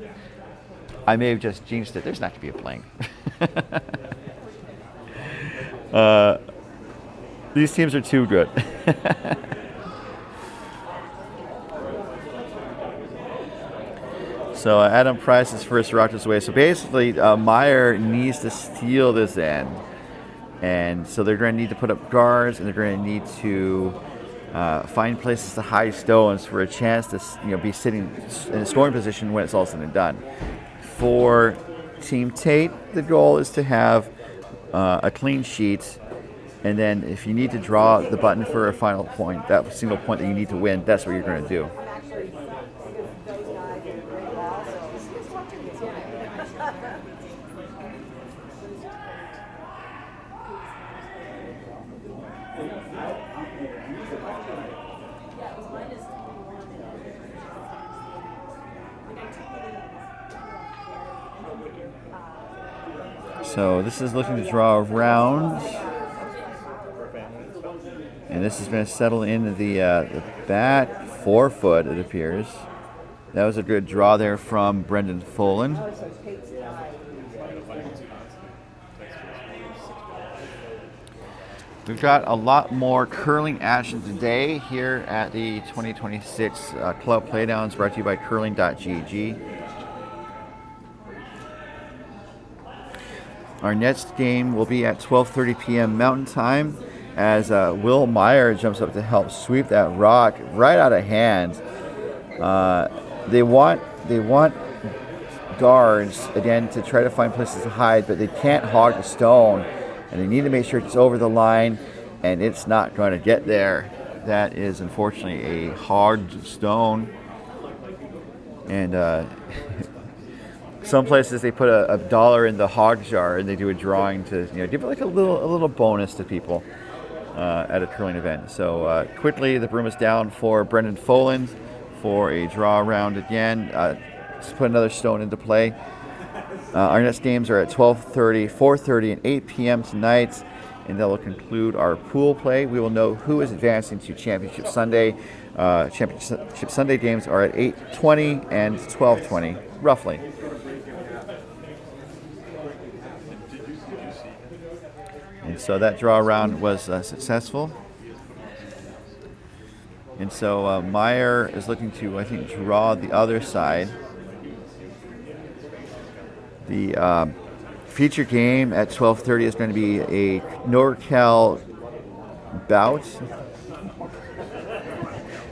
I may have just jinxed it. There's not going to be a blank. These teams are too good. So Adam Price is first rocked his way. So basically, Meyer needs to steal this end. And so they're going to need to put up guards, and they're going to need to find places to hide stones for a chance to be sitting in a scoring position when it's all said and done. For Team Tait, the goal is to have a clean sheet, and then if you need to draw the button for a final point, that single point that you need to win, that's what you're going to do. So this is looking to draw around, and this is going to settle into the back forefoot, it appears. That was a good draw there from Brendan Folan. We've got a lot more curling action today here at the 2026 Club Playdowns, brought to you by curling.gg. Our next game will be at 12:30 p.m. Mountain Time, as Will Meyer jumps up to help sweep that rock right out of hand. They want guards again to try to find places to hide, but they can't hog the stone, and they need to make sure it's over the line, and it's not going to get there. That is unfortunately a hard stone, and some places they put a dollar in the hog jar and they do a drawing to give like a little bonus to people at a curling event. So quickly the broom is down for Brendan Folan for a draw round again. Just put another stone into play. Our next games are at 12:30, 4:30, and 8 p.m. tonight, and that will conclude our pool play. We will know who is advancing to Championship Sunday. Championship Sunday games are at 8:20 and 12:20, roughly. And so that draw round was successful. And so Meyer is looking to, I think, draw the other side. The feature game at 12:30 is going to be a NorCal bout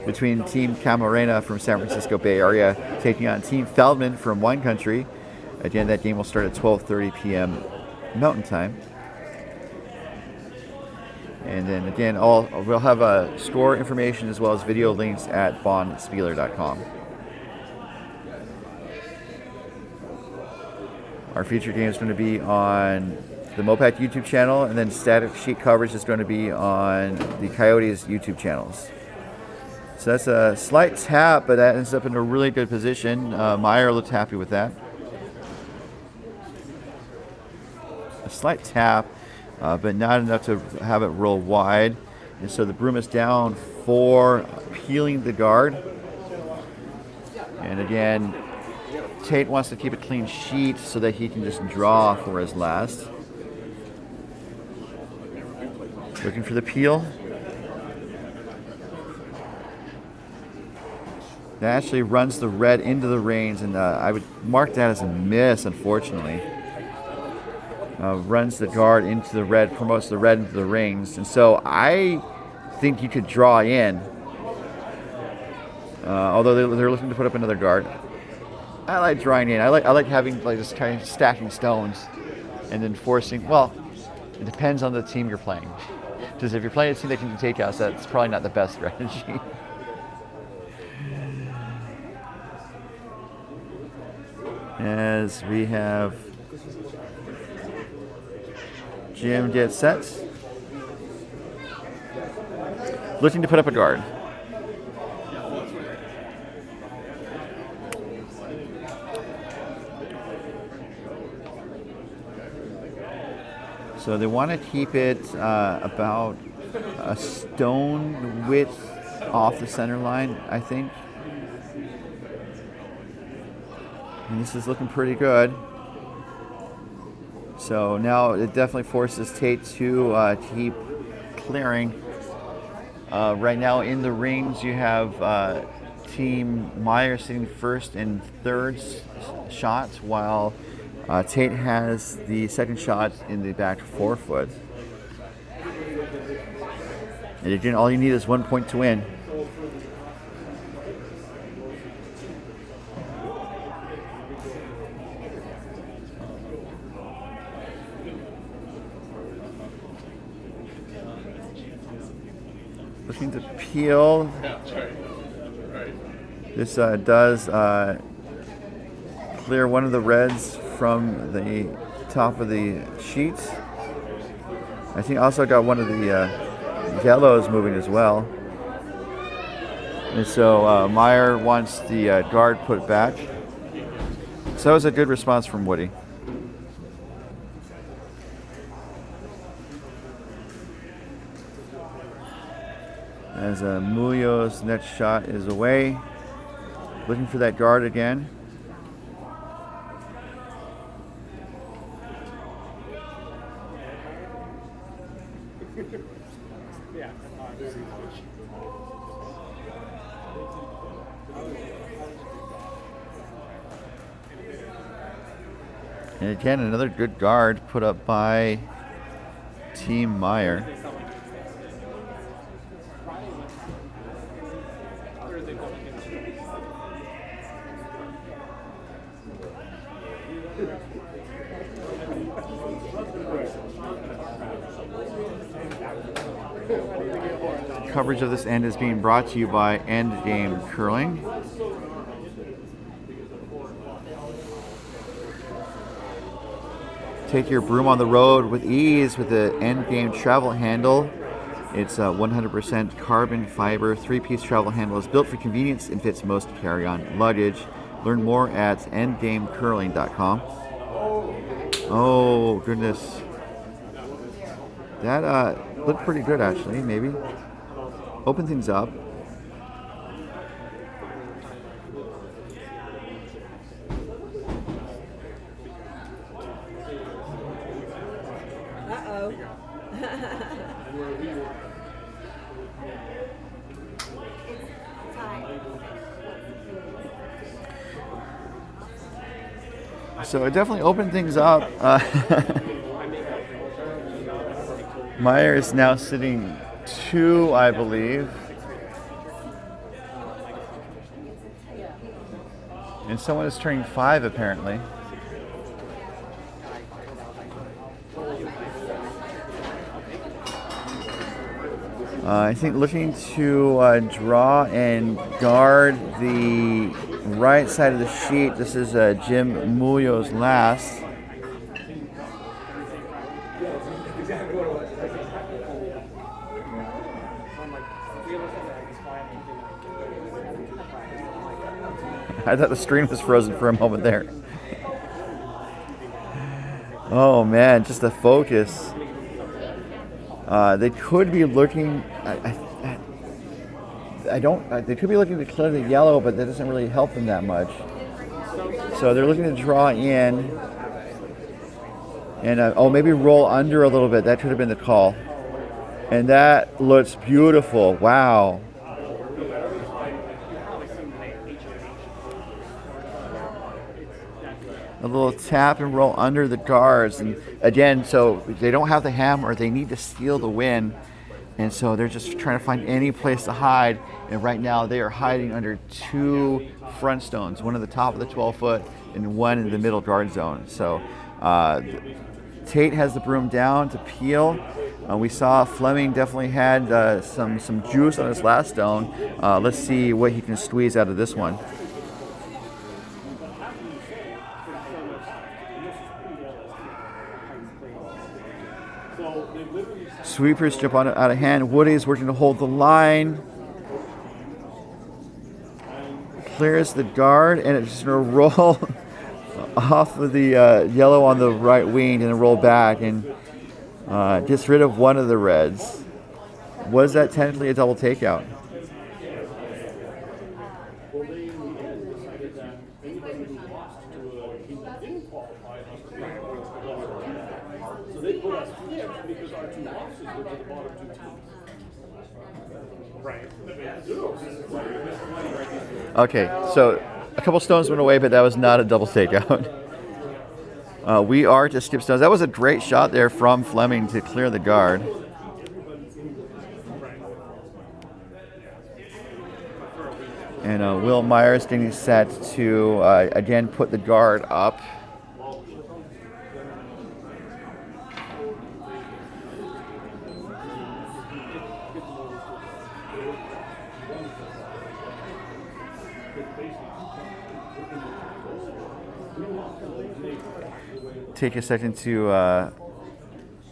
between Team Camarena from San Francisco Bay Area taking on Team Feldman from Wine Country. Again, that game will start at 12:30 p.m. Mountain Time. And then again, we'll have score information as well as video links at bondspieler.com. Our feature game is going to be on the MoPac YouTube channel, and then static sheet coverage is going to be on the Coyotes YouTube channels. So that's a slight tap, but that ends up in a really good position. Meyer looked happy with that. A slight tap, but not enough to have it roll wide. And so the broom is down for peeling the guard. And again, Tait wants to keep a clean sheet so that he can just draw for his last. Looking for the peel. That actually runs the red into the reins, and I would mark that as a miss, unfortunately. Runs the guard into the red, promotes the red into the rings, and so I think you could draw in. Although they're looking to put up another guard. I like drawing in. I like having like just kind of stacking stones, and then forcing. Well, it depends on the team you're playing. Because if you're playing a team that can do takeouts, that's probably not the best strategy. As we have Jim get set. Looking to put up a guard. So they want to keep it about a stone width off the center line, I think. And this is looking pretty good. So now it definitely forces Tait to keep clearing. Right now in the rings you have Team Meyer sitting first and third shots, while Tait has the second shot in the back 4 foot. And again, all you need is 1 point to win. Looking to peel. This does clear one of the reds from the top of the sheet. I think also got one of the yellows moving as well. And so Meyer wants the guard put back. So that was a good response from Woody. As Muyo's next shot is away. Looking for that guard again. And again, another good guard put up by Team Meyer. Coverage of this end is being brought to you by Endgame Curling. Take your broom on the road with ease with the Endgame travel handle. It's 100% carbon fiber 3-piece travel handle. Is built for convenience and fits most carry-on luggage. Learn more at endgamecurling.com. Oh goodness, that looked pretty good actually. Maybe open things up. Uh-oh. So it definitely opened things up. Meyer is now sitting 2, I believe. And someone is turning 5 apparently. I think looking to draw and guard the right side of the sheet. This is Jim Muyo's last. I thought the screen was frozen for a moment there. Oh man, just the focus. They could be looking. They could be looking to clear the yellow, but that doesn't really help them that much. So they're looking to draw in, and maybe roll under a little bit. That could have been the call. And that looks beautiful. Wow. A little tap and roll under the guards, and again, so they don't have the hammer. They need to steal the win. And so they're just trying to find any place to hide. And right now they are hiding under 2 front stones, one at the top of the 12-foot and one in the middle guard zone. So Tait has the broom down to peel. We saw Fleming definitely had some juice on his last stone. Let's see what he can squeeze out of this one. Sweepers jump out of hand. Woody's working to hold the line. Clears the guard, and it's just going to roll off of the yellow on the right wing and then roll back and gets rid of one of the reds. Was that technically a double takeout? Okay, so a couple stones went away, but that was not a double takeout. We are to skip stones. That was a great shot there from Fleming to clear the guard. And Will Myers getting set to, again, put the guard up. Take a second to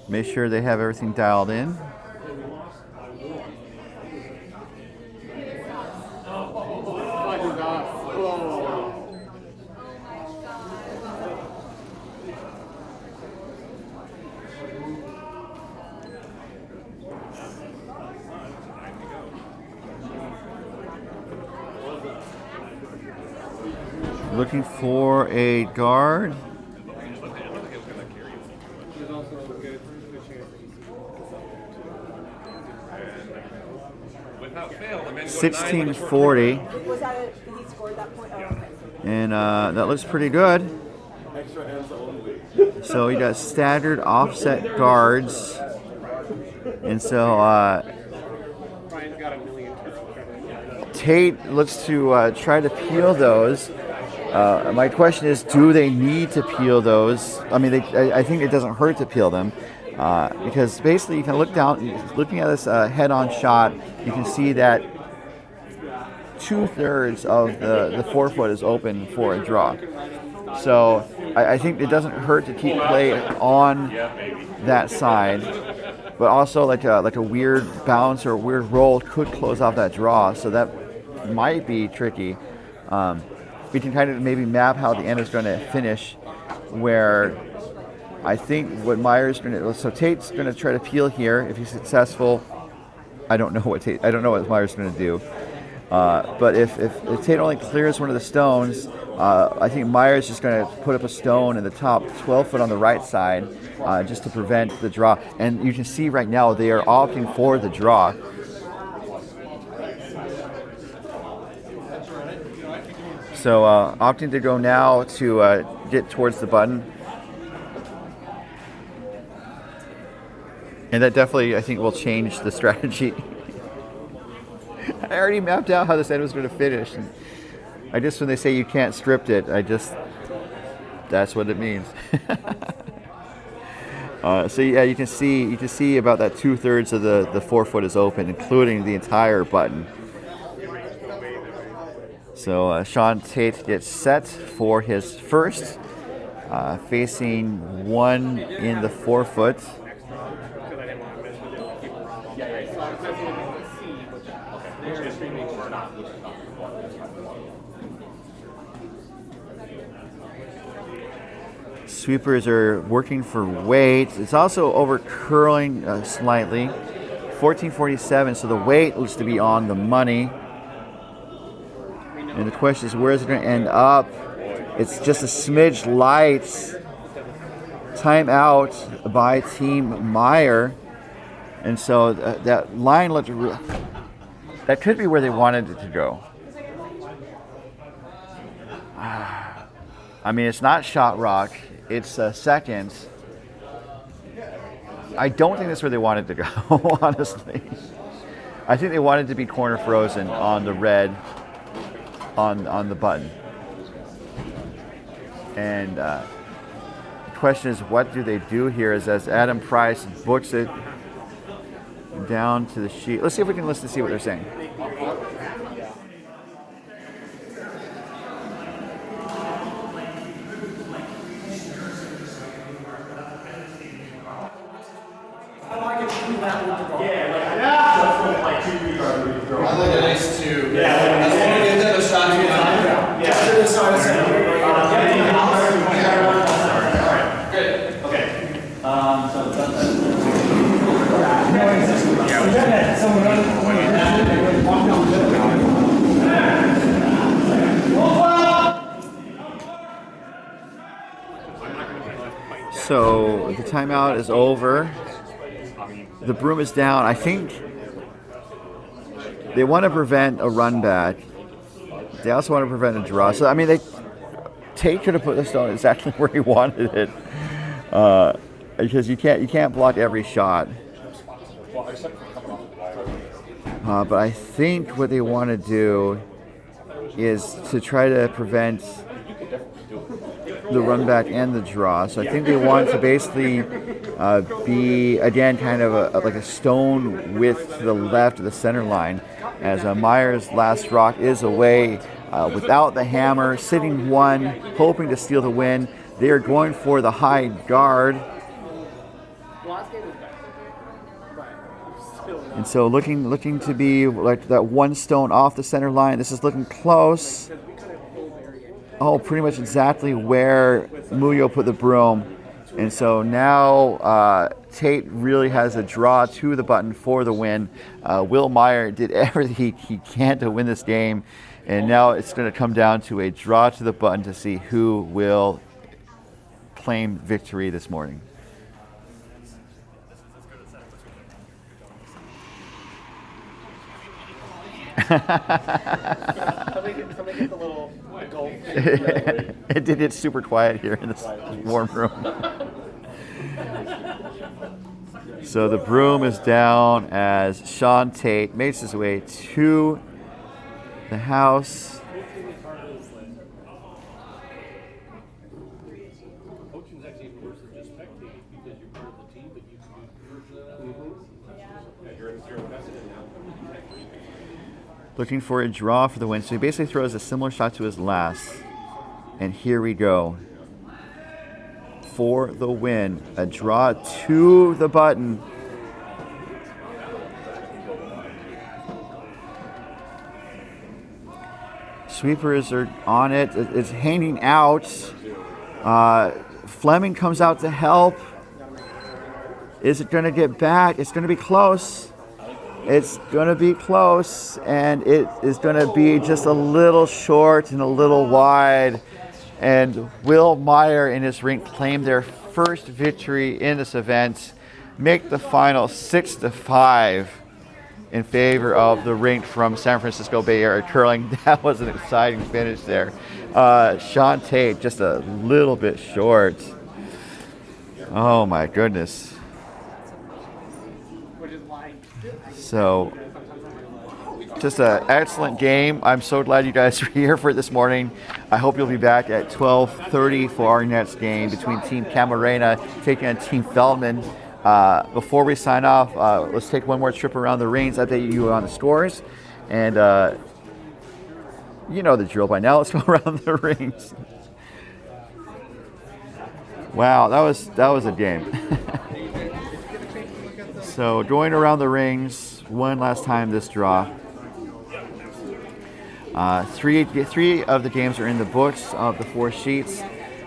make sure they have everything dialed in. Looking for a guard. 1640. Was that did he score that point? Oh, okay. And that looks pretty good. So you got staggered offset guards. And so Tait looks to try to peel those. My question is, do they need to peel those? I mean, I think it doesn't hurt to peel them. Because basically you can look down, looking at this head-on shot, you can see that 2/3 of the 4-foot is open for a draw. So I think it doesn't hurt to keep play on that side, but also like a weird bounce or a weird roll could close off that draw. So that might be tricky. We can kind of maybe map how the end is going to finish, where I think what Meyer's going to, so Tait's going to try to peel here. If he's successful, I don't know what Meyer's going to do. But if Tait only clears one of the stones, I think Meyer's just going to put up a stone in the top 12-foot on the right side, just to prevent the draw. And you can see right now they are opting for the draw. So opting to go now to get towards the button. And that definitely, I think, will change the strategy. I already mapped out how this end was going to finish. And I just, when they say you can't script it, that's what it means. So yeah, you can see about that 2/3 of the 4-foot is open, including the entire button. So Sean Tait gets set for his first, facing one in the 4-foot. Sweepers are working for weight. It's also over curling slightly. 1447, so the weight looks to be on the money. And the question is, where is it going to end up? It's just a smidge light. Timeout by Team Meyer. And so that line looked, that could be where they wanted it to go. I mean, it's not shot rock, it's seconds. I don't think that's where they wanted to go, honestly. I think they wanted to be corner frozen on the red, on the button. And the question is, what do they do here? As Adam Price books it down to the sheet. Let's see if we can listen to see what they're saying. I like a nice two. Yeah. As long as you get the shot to get to the side of center. Good. Okay. So the timeout is over. The broom is down. I think they want to prevent a run back. They also want to prevent a draw. So I mean, Tait could have put the stone exactly where he wanted it, because you can't block every shot. But I think what they want to do is to try to prevent the run back and the draw. So I think they want to basically be, again, kind of like a stone width to the left of the center line, as Meyer's last rock is away without the hammer, sitting one, hoping to steal the win. They are going for the high guard. And so looking to be like that one stone off the center line. This is looking close. Oh, pretty much exactly where Muyo put the broom. And so now Tait really has a draw to the button for the win. Will Meyer did everything he can to win this game. And now it's going to come down to a draw to the button to see who will claim victory this morning. It did get super quiet here in this warm room. So the broom is down as Sean Tait makes his way to the house. Looking for a draw for the win. So he basically throws a similar shot to his last. And here we go. For the win. A draw to the button. Sweepers are on it. It's hanging out. Fleming comes out to help. Is it going to get back? It's going to be close. It's going to be close, and it is going to be just a little short and a little wide. And Will Meyer and his rink claim their first victory in this event, make the final 6-5 in favor of the rink from San Francisco Bay Area Curling. That was an exciting finish there. Sean Tait just a little bit short. Oh my goodness. So, just an excellent game. I'm so glad you guys are here for it this morning. I hope you'll be back at 12:30 for our next game between Team Camarena taking on Team Feldman. Before we sign off, let's take one more trip around the rings, update you on the scores. And you know the drill by now. Let's go around the rings. Wow, that was a game. So going around the rings one last time this draw. Three of the games are in the books of the 4 sheets.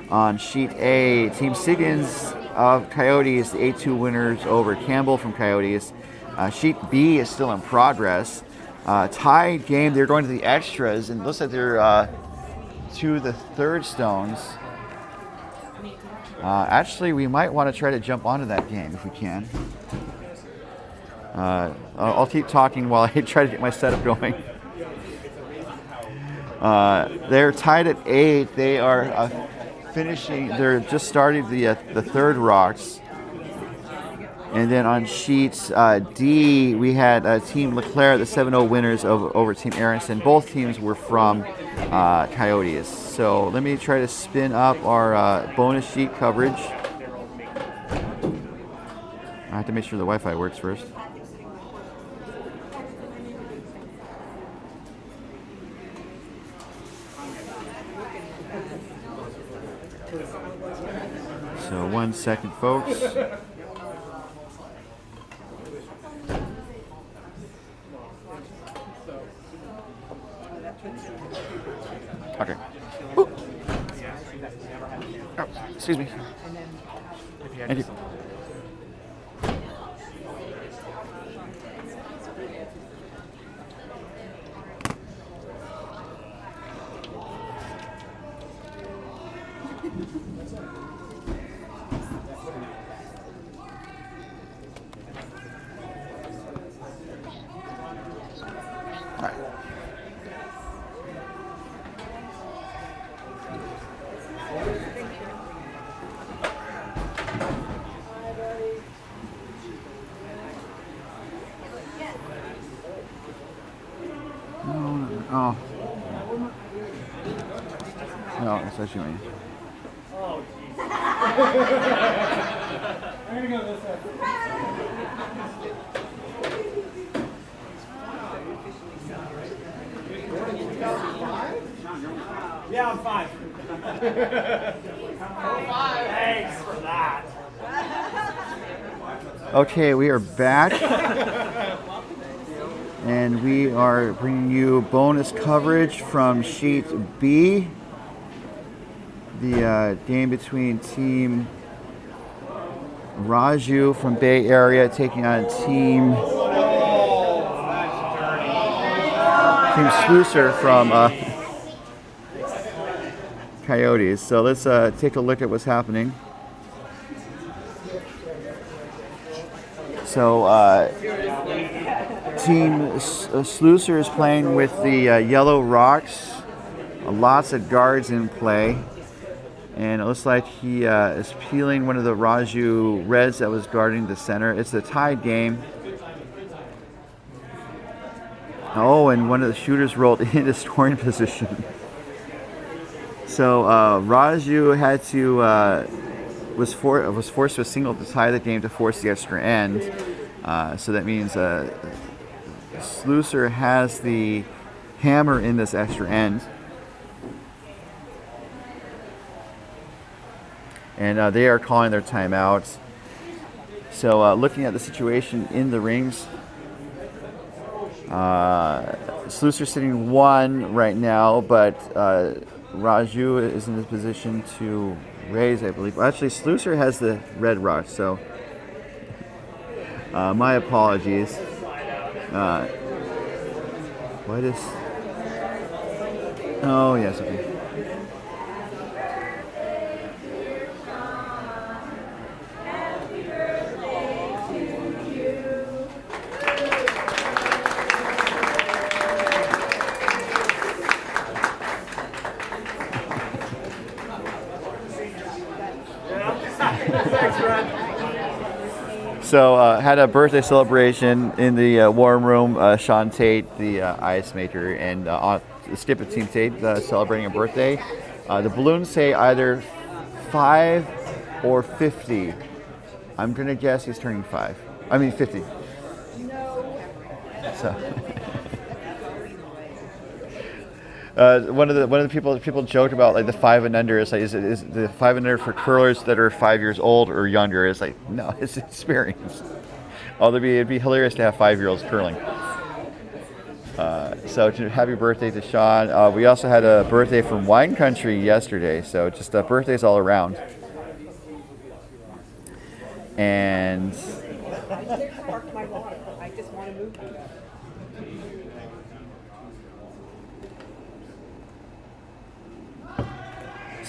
On sheet A, Team Siggins of Coyotes, the 8-2 winners over Campbell from Coyotes. Sheet B is still in progress. Tied game, they're going to the extras, and it looks like they're to the third stones. Actually, we might want to try to jump onto that game if we can. I'll keep talking while I try to get my setup going. They're tied at 8. They are finishing. They're just starting the third rocks. And then on sheets D, we had Team Leclerc, the 7-0 winners over Team Aronson. Both teams were from Coyotes. So let me try to spin up our bonus sheet coverage. I have to make sure the Wi-Fi works first. So 1 second, folks. Okay. Ooh. Oh, excuse me. Thank you. Oh. No, that's what you mean. Oh, jeez. I'm gonna go this way. Yeah, I'm fine. Thanks for that. Okay, we are back. And we are bringing you bonus coverage from sheet B. The game between Team Raju from Bay Area taking on Team Slusser from Coyotes. So let's take a look at what's happening. So Team Slusser is playing with the yellow rocks. Lots of guards in play. And it looks like he is peeling one of the Raju reds that was guarding the center. It's a tied game. Oh, and one of the shooters rolled into scoring position. So Raju had to was forced to a single to tie the game to force the extra end. So that means Slusser has the hammer in this extra end. And they are calling their timeouts. So looking at the situation in the rings, Slusser sitting 1 right now, but Raju is in a position to raise, I believe. Well, actually, Slusser has the red rock, so my apologies. What is... Oh, yes, okay. So had a birthday celebration in the warm room. Sean Tait, the ice maker, and the skip of Team Tait celebrating a birthday. The balloons say either 5 or 50. I'm gonna guess he's turning 5. I mean 50. No. So. One of the people joked about like the 5 and under. It's like is the 5 and under for curlers that are 5 years old or younger? It's like no, it's experience. Although it'd be hilarious to have 5-year-olds curling. So happy birthday to Sean. We also had a birthday from Wine Country yesterday, so just birthdays all around. And I parked my water. I just want to move them.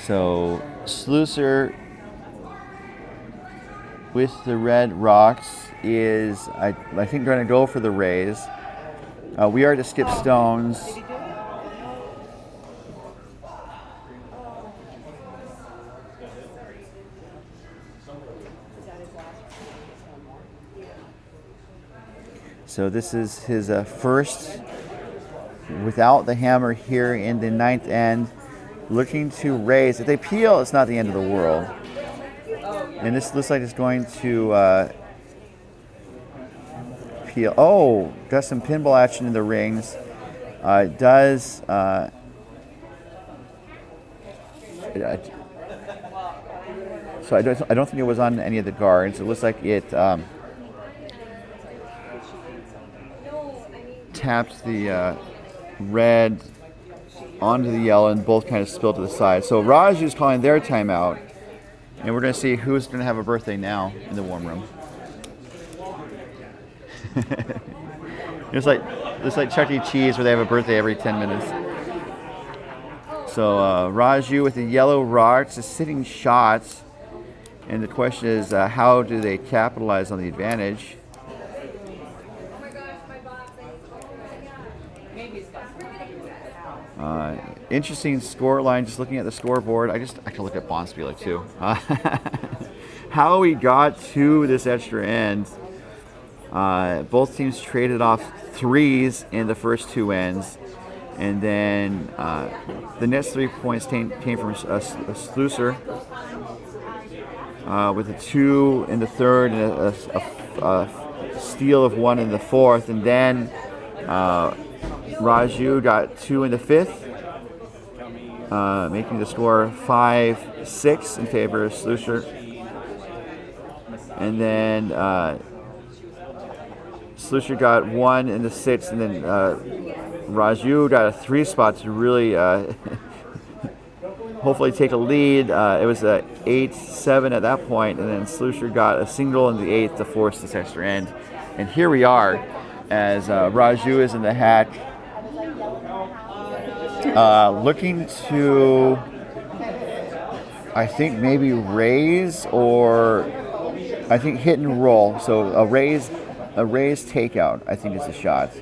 so Sluicer with the red rocks is, I think, going to go for the raise. We are to skip stones. So this is his first without the hammer here in the ninth end, looking to raise. If they peel, it's not the end of the world. And this looks like it's going to peel. Oh, got some pinball action in the rings. It does. So I don't think it was on any of the guards. It looks like it tapped the red onto the yellow and both kind of spilled to the side. So Raj is calling their timeout, and we're going to see who's going to have a birthday now in the warm room. it's like Chuck E. Cheese where they have a birthday every 10 minutes. So Raju with the yellow rocks is sitting shots, and the question is how do they capitalize on the advantage? Interesting score line, just looking at the scoreboard. I can look at Bonspiel too. How we got to this extra end. Both teams traded off threes in the first two ends, and then the next 3 points came from a Sluicer with a 2 in the third and a steal of 1 in the fourth, and then Raju got 2 in the fifth, making the score 5-6 in favor of Sluicer. And then Sluicer got 1 in the sixth, and then Raju got a 3 spot to really hopefully take a lead. It was 8-7 at that point, and then Sluicer got a single in the 8th to force this extra end. And here we are as Raju is in the hack, looking to, I think, maybe raise, or I think hit and roll. So a raise takeout, I think, is the shot.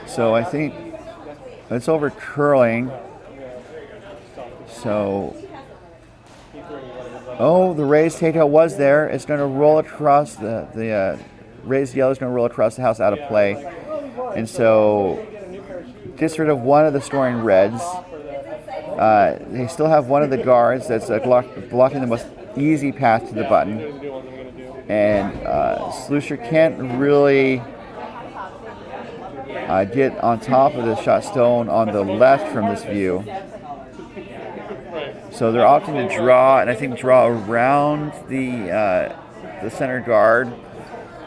So I think it's over curling. So, oh, the raised takeout was there. It's going to roll across the raised yellow is going to roll across the house out of play, and so gets rid of one of the scoring reds. They still have one of the guards that's blocking the most easy path to the button, and Sluicer can't really get on top of the shot stone on the left from this view. So they're opting to draw, and I think draw around the center guard,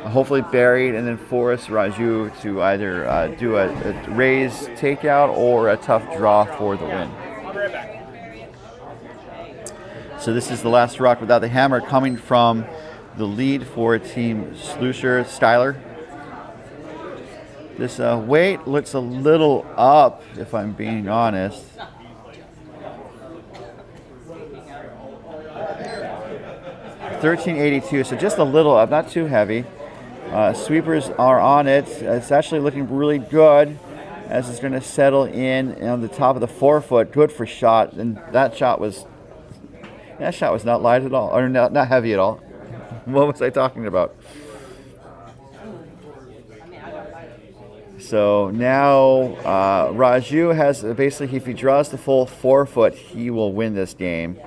hopefully buried, and then force Raju to either do a raise takeout or a tough draw for the win. So this is the last rock without the hammer, coming from the lead for Team Sluicer, Styler. This weight looks a little up, if I'm being honest. $13.82, so just a little up, not too heavy. Sweepers are on it. It's actually looking really good, as it's going to settle in on the top of the 4-foot. Good for shot, and that shot was not light at all, or not heavy at all. What was I talking about? So now Raju has basically, if he draws the full 4-foot, he will win this game.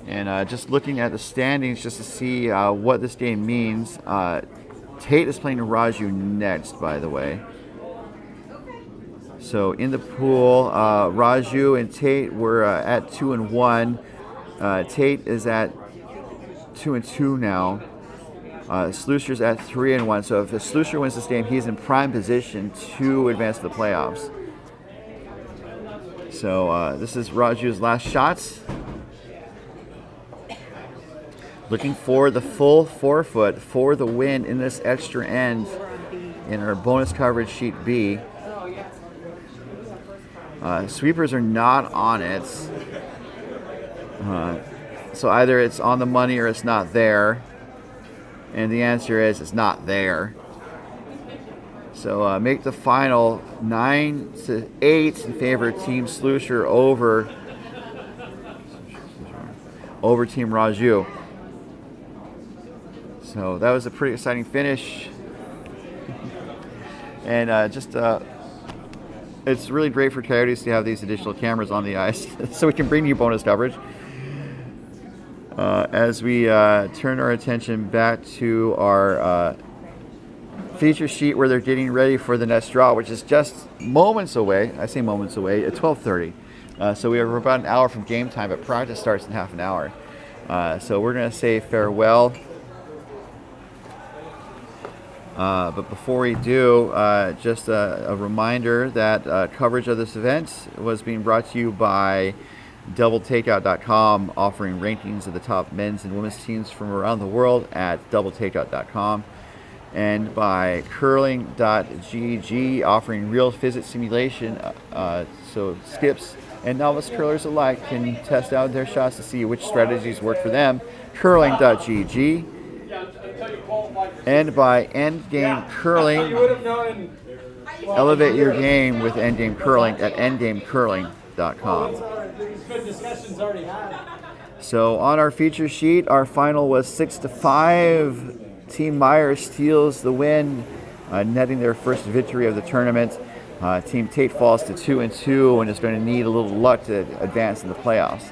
And just looking at the standings just to see what this game means. Tait is playing Raju next, by the way. So in the pool, Raju and Tait were at 2-1. Tait is at 2-2 now. Sluicer's at 3-1. So if Sluicer wins this game, he's in prime position to advance to the playoffs. So this is Raju's last shots. Looking for the full 4-foot for the win in this extra end in our bonus coverage sheet B. Sweepers are not on it. So either it's on the money or it's not there. And the answer is it's not there. So make the final 9-8 in favor of Team Sluicer over Team Raju. So that was a pretty exciting finish. And it's really great for Coyotes to have these additional cameras on the ice so we can bring you bonus coverage. As we turn our attention back to our feature sheet where they're getting ready for the next draw, which is just moments away. I say moments away, at 12:30. So we are about an hour from game time, but practice starts in half an hour. So we're going to say farewell. But before we do, just a reminder that coverage of this event was being brought to you by DoubleTakeout.com, offering rankings of the top men's and women's teams from around the world at DoubleTakeout.com, and by Curling.gg, offering real physics simulation, so skips and novice curlers alike can test out their shots to see which strategies work for them. Curling.gg. And by Endgame Curling. Elevate your game with Endgame Curling at endgamecurling.com. So on our feature sheet, our final was 6-5. Team Meyer steals the win, netting their first victory of the tournament. Team Tait falls to 2-2 and is going to need a little luck to advance in the playoffs.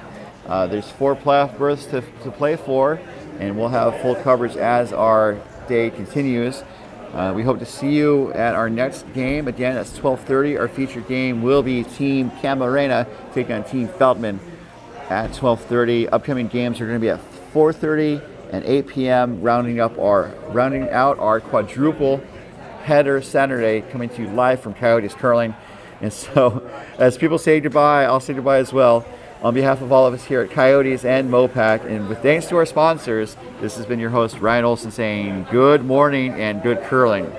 There's 4 playoff berths to play for, and we'll have full coverage as our day continues. We hope to see you at our next game. Again, that's 12:30. Our featured game will be Team Camarena taking on Team Feldman at 12:30. Upcoming games are going to be at 4:30 and 8 p.m. rounding out our quadruple header Saturday, coming to you live from Coyotes Curling. And so, as people say goodbye, I'll say goodbye as well. On behalf of all of us here at Coyotes and MoPac, and with thanks to our sponsors, this has been your host, Ryan Olson, saying good morning and good curling.